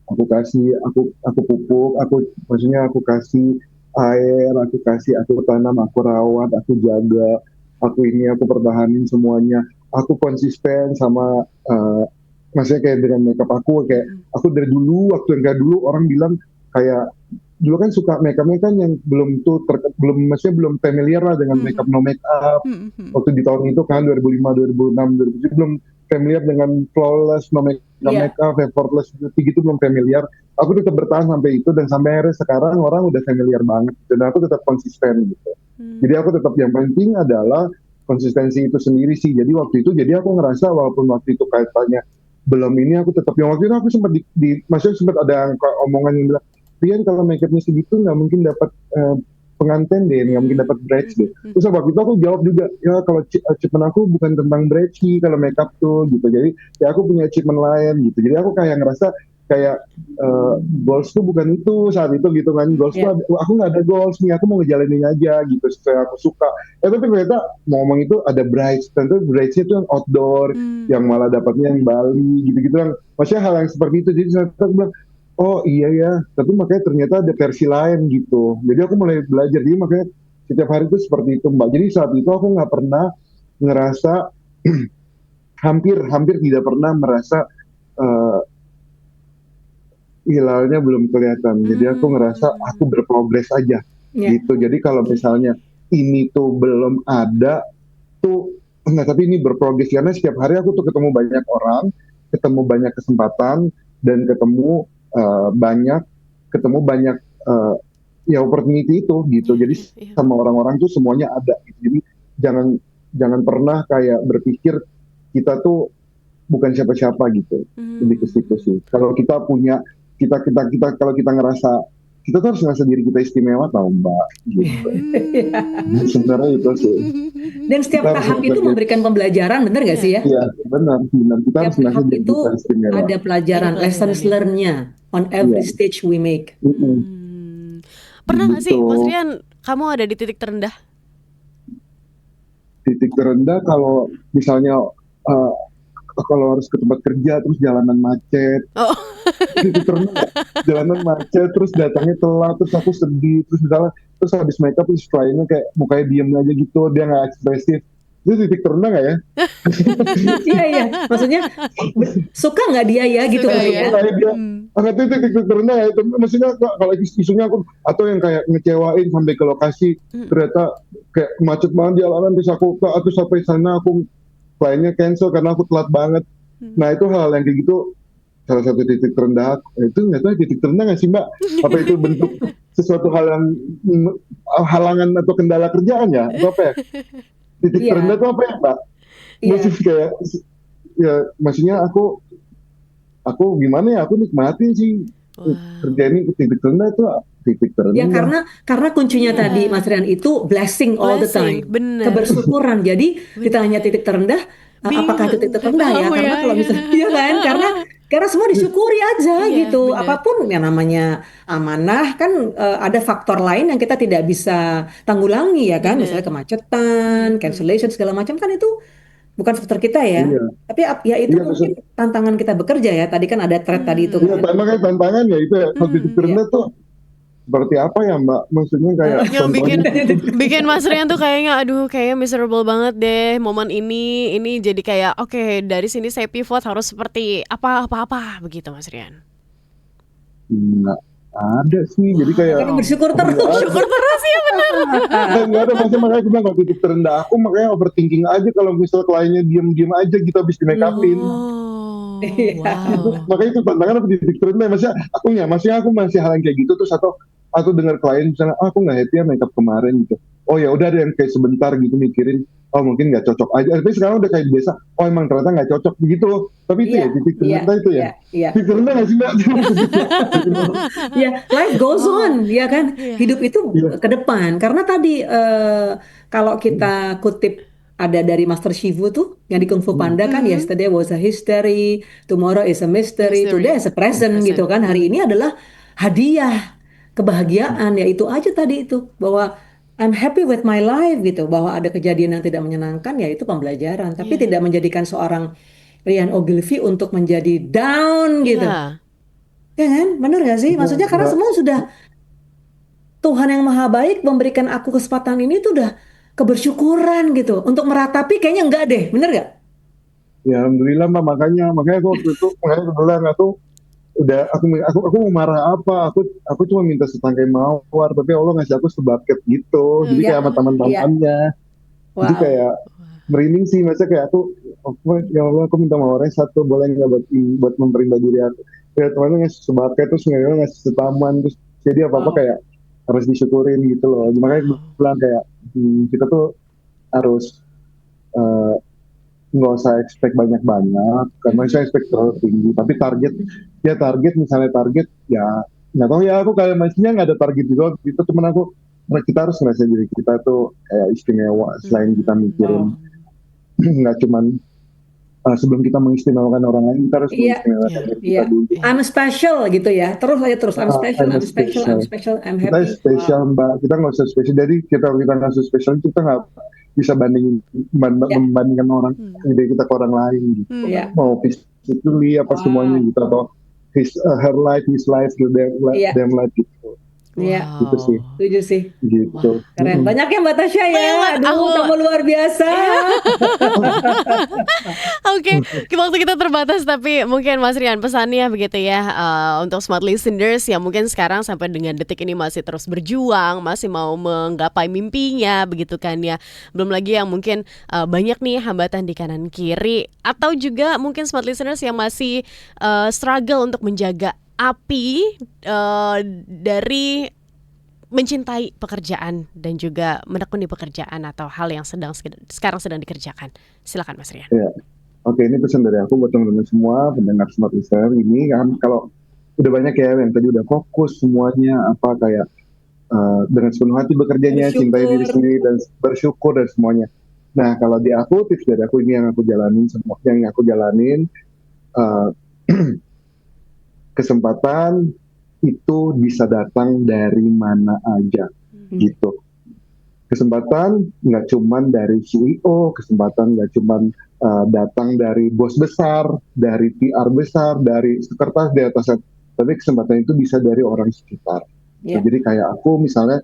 D: aku kasih aku pupuk aku maksudnya aku kasih air aku tanam aku rawat aku jaga aku ini aku pertahanin semuanya aku konsisten sama maksudnya kayak dengan makeup aku kayak aku dari dulu waktu enggak dulu orang bilang kayak dulu kan suka makeup-nya kan yang belum tuh belum maksudnya belum familiar lah dengan makeup no makeup waktu di tahun itu kan 2005 2006 2007 belum familiar dengan flawless no makeup effortless beauty gitu belum familiar aku tetap bertahan sampai itu dan sampai akhirnya sekarang orang udah familiar banget dan aku tetap konsisten gitu jadi aku tetap yang penting adalah konsistensi itu sendiri sih jadi waktu itu jadi aku ngerasa walaupun waktu itu kaitannya belum ini aku tetap yang waktu itu aku sempat maksudnya sempat ada omongan yang bilang Rian kalau makeupnya segitu nggak mungkin dapat pengantin deh, nggak mungkin dapat bridge deh. Terus waktu itu aku jawab juga, ya kalau achievement aku bukan tentang bridge sih kalau makeup tuh gitu. Jadi ya aku punya achievement lain gitu. Jadi aku kayak ngerasa kayak goals tuh bukan itu saat itu gitu kan. Goals tuh aku nggak ada goals nih, aku mau ngejalanin aja gitu sesuai aku suka. Tapi ternyata mau ngomong itu ada bridge, tentu bridge-nya tuh yang outdoor, yang malah dapatnya yang Bali gitu-gitu kan. Maksudnya hal yang seperti itu. Jadi saya bilang oh iya ya, tapi makanya ternyata ada versi lain gitu. Jadi aku mulai belajar, jadi makanya setiap hari itu seperti itu Mbak. Jadi saat itu aku nggak pernah ngerasa, hampir tidak pernah merasa hilalnya belum kelihatan. Jadi aku ngerasa aku berprogres aja gitu. Jadi kalau misalnya ini tuh belum ada, tuh enggak, tapi ini berprogres. Karena setiap hari aku tuh ketemu banyak orang, ketemu banyak kesempatan, dan ketemu banyak ya opportunity itu gitu jadi sama orang-orang tuh semuanya ada gitu. Jadi jangan pernah kayak berpikir kita tuh bukan siapa-siapa gitu lebih ke situ sih kalau kita punya kita kalau kita ngerasa kita tuh harus ngerasa diri kita istimewa tau Mbak gitu sebenarnya itu sih
C: Dan setiap tahap itu memberikan pembelajaran, benar nggak sih ya?
D: iya benar kita harus
C: Setiap
D: ngerasa
C: tahap
D: diri
C: itu
D: kita istimewa
C: ada pelajaran, lessons learned-nya on every stage we make.
B: Pernah nggak sih
D: Gitu.
B: Mas Rian kamu ada di titik terendah?
D: Titik terendah kalau misalnya kalau harus ke tempat kerja terus jalanan macet
B: Oh.
D: titik terendah jalanan macet terus datangnya telat terus aku sedih terus misalnya terus habis makeup terus kliennya kayak mukanya diem aja gitu dia nggak ekspresif itu titik terendah nggak ya?
C: Iya, maksudnya suka nggak dia ya gitu
B: Suka
C: kali
B: ya.
C: ya?
D: Kayak dia itu titik terendah ya itu maksudnya kalau isunya aku atau yang kayak ngecewain sampai ke lokasi ternyata kayak macet banget jalanan terus sampai sana aku kliennya cancel karena aku telat banget. Nah itu hal yang kayak gitu salah satu titik terendah itu nggak tahu titik terendah nggak sih Mbak? Apa itu bentuk sesuatu hal yang halangan atau kendala kerjaan ya? Atau apa ya? Titik
C: Iya.
D: terendah itu apa ya Mbak?
C: Iya.
D: Terus kayak ya maksudnya aku gimana ya, aku nikmatin sih
B: Wah.
D: kerja ini. Titik terendah tuh titik
C: Ya
D: terendah.
C: karena kuncinya
B: Iya.
C: tadi Mas Rian itu blessing all the
B: Blessing,
C: time.
B: bener.
C: Kebersyukuran. Jadi ditanya
B: Bener.
C: titik terendah, apakah itu
B: Bingung,
C: titik
B: nggak
C: terendah ya?
B: tahu
C: Karena
B: ya.
C: kalau misalnya iya kan, karena semua disyukuri aja
B: Iya,
C: gitu.
B: bener.
C: Apapun yang namanya amanah kan ada faktor lain yang kita tidak bisa tanggulangi ya kan. Misalnya
B: Bener.
C: kemacetan, cancellation segala macam kan itu bukan faktor kita ya.
D: Iya,
C: Tapi ya itu
D: iya maksud,
C: mungkin tantangan kita bekerja ya. Tadi kan ada thread tadi itu
D: iya
C: kan.
D: tantangan ya itu ya. Kalau titik
B: Hmm.
D: terendah tuh seperti apa ya Mbak? Maksudnya kayak
B: Yang bikin
D: contohnya
B: bikin Mas Rian tuh kayaknya aduh kayaknya miserable banget deh momen ini jadi kayak oke dari sini saya pivot harus seperti apa begitu Mas Rian.
D: nggak ada sih. Jadi kayak
C: Karena bersyukur terus.
D: nggak ada.
B: Syukur terus ya benar.
D: Nggak ada, makanya aku bilang kalau titik terendah aku makanya overthinking aja kalau misal kliennya diem aja gitu habis di make upin.
B: Oh,
C: Iya.
B: wow.
D: Makanya itu tantangan apa titik terendah. Maksudnya aku masih hal yang kayak gitu terus atau aku dengar klien misalnya aku nggak happy ya makeup kemarin gitu. Oh ya udah ada yang kayak sebentar gitu mikirin oh mungkin nggak cocok aja. Tapi sekarang udah kayak biasa. Oh emang ternyata nggak cocok begitu loh. Tapi itu
C: Iya,
D: ya titik
C: iya,
D: terendah itu ya.
C: iya, iya.
D: Titik terendah nggak sih Mbak?
C: Ya, life goes on, ya kan?
B: Iya.
C: Hidup itu
D: Iya.
C: ke depan. Karena tadi kalau kita kutip ada dari Master Shifu tuh yang di Kung Fu Panda kan, yesterday was a history, tomorrow is a mystery,
B: Mystery.
C: today is a present
B: Present.
C: gitu kan. Hari ini adalah hadiah, kebahagiaan, ya itu aja tadi itu bahwa I'm happy with my life gitu, bahwa ada kejadian yang tidak menyenangkan ya itu pembelajaran, tapi
B: Iya.
C: tidak menjadikan seorang Rian Ogilvy untuk menjadi down gitu.
B: Iya.
C: Ya kan? Bener gak sih? Maksudnya karena semua sudah Tuhan yang Maha Baik memberikan aku kesempatan ini tuh udah kebersyukuran gitu. Untuk meratapi kayaknya enggak deh. Bener gak?
D: Ya alhamdulillah Mbak, makanya aku waktu itu makanya aku bilang aku mau marah apa, aku cuma minta setangkai mawar tapi Allah ngasih aku sebaket gitu, jadi
C: Iya,
D: kayak sama teman-temannya. Jadi
C: Wow.
D: kayak merinding sih, masa kayak ya Allah aku minta mawarnya satu boleh nggak buat memperindah diri aku. Ya temannya ngasih sebaket terus ngasih setaman terus jadi apa
C: Wow.
D: kayak harus disyukurin gitu loh. Makanya gue bilang kayak kita tuh harus eh, nggak usah expect banyak-banyak karena saya expect terlalu tinggi, tapi target misalnya target ya nggak tahu ya, aku kayak maksudnya nggak ada target juga gitu, cuman kita harus ngerasa diri kita tuh kayak istimewa selain kita mikirin nggak cuman sebelum kita mengistimewakan orang lain kita harus
C: Iya,
D: mengistimewakan diri kita
C: iya.
D: dulu.
C: I'm special gitu ya. Terus aja terus. I'm special,
D: I'm
C: I'm special, I'm special, I'm
D: Kita
C: happy.
D: spesial Mbak, kita nggak usah spesial. Jadi kita nggak usah spesial, kita nggak bisa
C: Ya.
D: membandingkan orang ide kita ke orang lain gitu.
C: Iya.
D: Mau physically apa semuanya gitu atau her life, his life,
C: Iya.
D: them life gitu.
C: Iya.
D: Gitu sih,
C: Setuju sih.
D: gitu.
C: Keren. Banyak ya Mbak Tasya ya.
B: Banget,
C: Aduh,
B: aku-
C: kamu luar biasa.
B: Oke, waktu kita terbatas tapi mungkin Mas Rian pesannya begitu ya untuk smart listeners yang mungkin sekarang sampai dengan detik ini masih terus berjuang, masih mau menggapai mimpinya begitu kan ya. Belum lagi yang mungkin banyak nih hambatan di kanan kiri atau juga mungkin smart listeners yang masih struggle untuk menjaga api dari mencintai pekerjaan dan juga menekuni pekerjaan atau hal yang sekarang sedang dikerjakan. Silakan Mas Rian.
D: Ya. Oke, ini pesan dari aku buat teman-teman semua pendengar smart listener ini kan, kalau udah banyak ya yang tadi udah fokus semuanya apa kayak dengan sepenuh hati bekerjanya,
C: Bersyukur.
D: cintai diri sendiri dan bersyukur dan semuanya. Nah, kalau di aku tips dari aku ini yang aku jalanin kesempatan itu bisa datang dari mana aja gitu. Kesempatan nggak cuman dari CEO, kesempatan nggak cuman datang dari bos besar, dari PR besar, dari sekretaris di atasnya, tapi kesempatan itu bisa dari orang sekitar.
C: Ya.
D: Nah, jadi kayak aku misalnya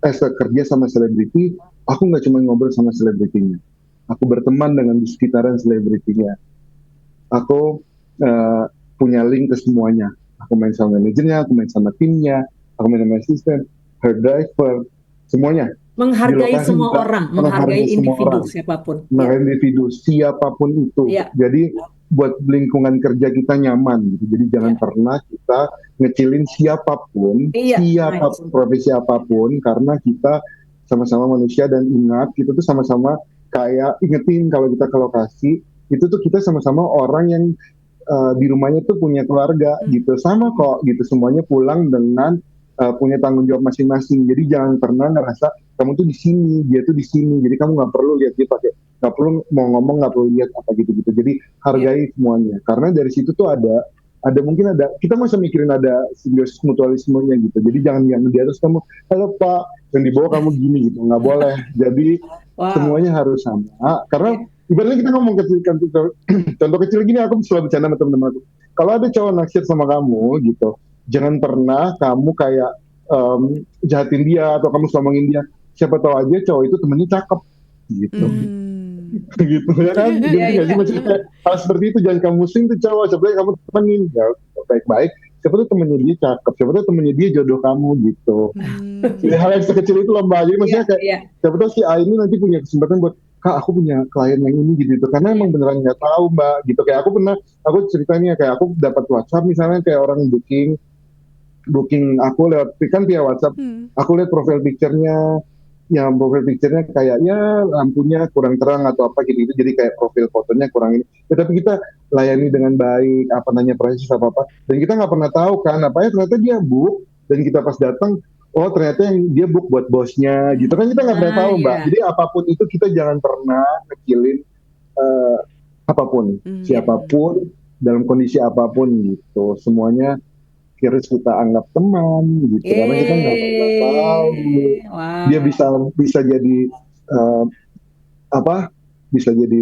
D: kerja sama selebriti, aku nggak cuma ngobrol sama selebritinya, aku berteman dengan di sekitaran selebritinya, aku punya link ke semuanya. Aku main sama manajernya, aku main sama timnya, aku main sama asisten, her driver, semuanya.
C: Menghargai
D: Di lokasi
C: semua
D: kita
C: orang,
D: menghargai
C: menghargai
D: semua
C: individu
D: orang.
C: siapapun.
D: Menghargai individu siapapun itu.
C: Iya.
D: Jadi buat lingkungan kerja kita nyaman gitu. Jadi jangan pernah kita ngecilin siapapun,
C: Iya,
D: siapapun,
C: nice.
D: profesi apapun, karena kita sama-sama manusia dan ingat kita tuh sama-sama kayak ingetin kalau kita ke lokasi itu tuh kita sama-sama orang yang di rumahnya tuh punya keluarga gitu, sama kok gitu, semuanya pulang dengan punya tanggung jawab masing-masing. Jadi jangan pernah ngerasa kamu tuh di sini, dia tuh di sini, jadi kamu nggak perlu lihat dia pakai, nggak perlu mau ngomong, nggak perlu lihat apa gitu-gitu. Jadi hargai semuanya, karena dari situ tuh ada mungkin ada, kita masa mikirin ada simbiosis mutualismenya gitu. Jadi jangan yang di atas kamu, halo Pak, dan di bawah kamu gini gitu, nggak boleh. Jadi semuanya harus sama. Karena ibaratnya kita ngomong kecil, contoh kecil gini, aku selalu bercanda sama teman-teman aku. Kalau ada cowok naksir sama kamu gitu, jangan pernah kamu kayak jahatin dia atau kamu selamain dia. Siapa tahu aja cowok itu temennya cakep gitu. Gitu ya kan? Jadi maksudnya kayak hal seperti itu, jangan kamu musing tuh cowok, sebenarnya kamu temenin ya baik-baik. Siapa tuh temennya dia cakep, siapa tuh temennya dia jodoh kamu gitu. Jadi hal yang sekecil itu loh Mbak. Jadi maksudnya kayak siapa tahu si A ini nanti punya kesempatan buat, Kak aku punya klien yang ini gitu. Karena emang beneran nggak tahu Mbak gitu. Kayak aku ceritanya kayak aku dapat WhatsApp misalnya, kayak orang booking aku lewat kan via WhatsApp. Aku lihat profile picture-nya, ya profil picture-nya kayak ya lampunya kurang terang atau apa gitu, jadi kayak profil fotonya kurang ini. Ya, tapi kita layani dengan baik, apa nanya proses apa dan kita nggak pernah tahu kan apa ya, ternyata dia book dan kita pas datang, oh ternyata yang dia book buat bosnya gitu kan, kita nggak pernah tahu Mbak. Jadi apapun itu kita jangan pernah kecilin apapun, siapapun dalam kondisi apapun gitu, semuanya kita anggap teman gitu, karena kita nggak pernah tahu dia bisa jadi bisa jadi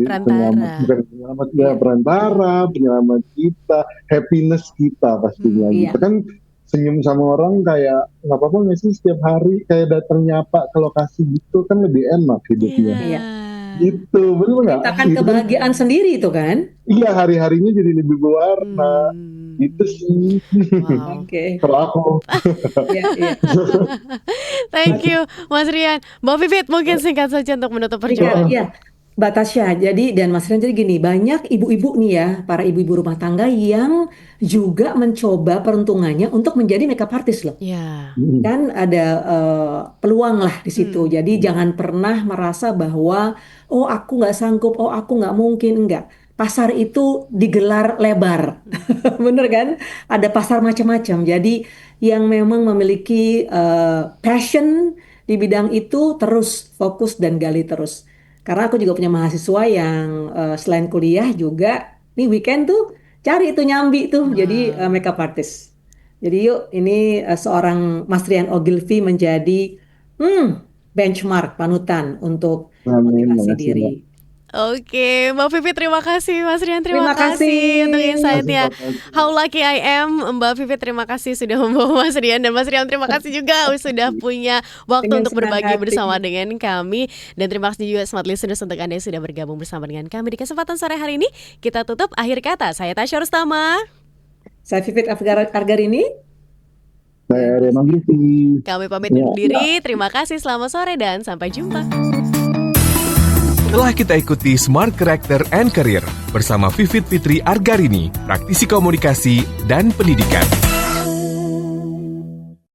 D: penyelamat kita, happiness kita pastinya gitu kan. Senyum sama orang kayak nggak apa-apa nggak sih setiap hari kayak datang nyapa ke lokasi gitu kan, lebih enak hidupnya. Gitu, betul nggak?
C: Menciptakan kebahagiaan sendiri itu kan?
D: Iya, hari-harinya jadi lebih berwarna. Itu sih.
C: Oke.
D: Kalau aku.
B: Thank you, Mas Rian. Mbak Vivit, mungkin singkat saja untuk menutup perjumpaan.
C: Iya, Mbak Tasya. Jadi dan Mas Rian, jadi gini, banyak ibu-ibu nih ya, para ibu-ibu rumah tangga yang juga mencoba peruntungannya untuk menjadi makeup artist loh. Kan ada peluang lah di situ. Jadi jangan pernah merasa bahwa oh aku nggak sanggup, oh aku nggak mungkin, enggak. Pasar itu digelar lebar, bener kan? Ada pasar macam-macam. Jadi yang memang memiliki passion di bidang itu terus fokus dan gali terus. Karena aku juga punya mahasiswa yang selain kuliah juga nih weekend tuh cari itu nyambi tuh jadi makeup artist. Jadi yuk ini seorang Mas Rian Ogilvy menjadi benchmark panutan untuk motivasi diri.
B: Oke, Mbak Vivit terima kasih, Mas Rian terima kasih untuk insight-nya. How lucky I am, Mbak Vivit terima kasih sudah membawa Mas Rian, dan Mas Rian terima kasih juga sudah punya waktu untuk berbagi bersama dengan kami. Dan terima kasih juga smart listeners untuk Anda yang sudah bergabung bersama dengan kami di kesempatan sore hari ini. Kita tutup akhir kata, saya Tasya Rustama,
C: saya Vivit Argarini,
D: saya Rian Ogilvy.
B: Kami pamit undur diri. Terima kasih, selamat sore dan sampai jumpa.
A: Telah kita ikuti Smart Character and Career bersama Vivit Fitri Argarini, praktisi komunikasi dan pendidikan.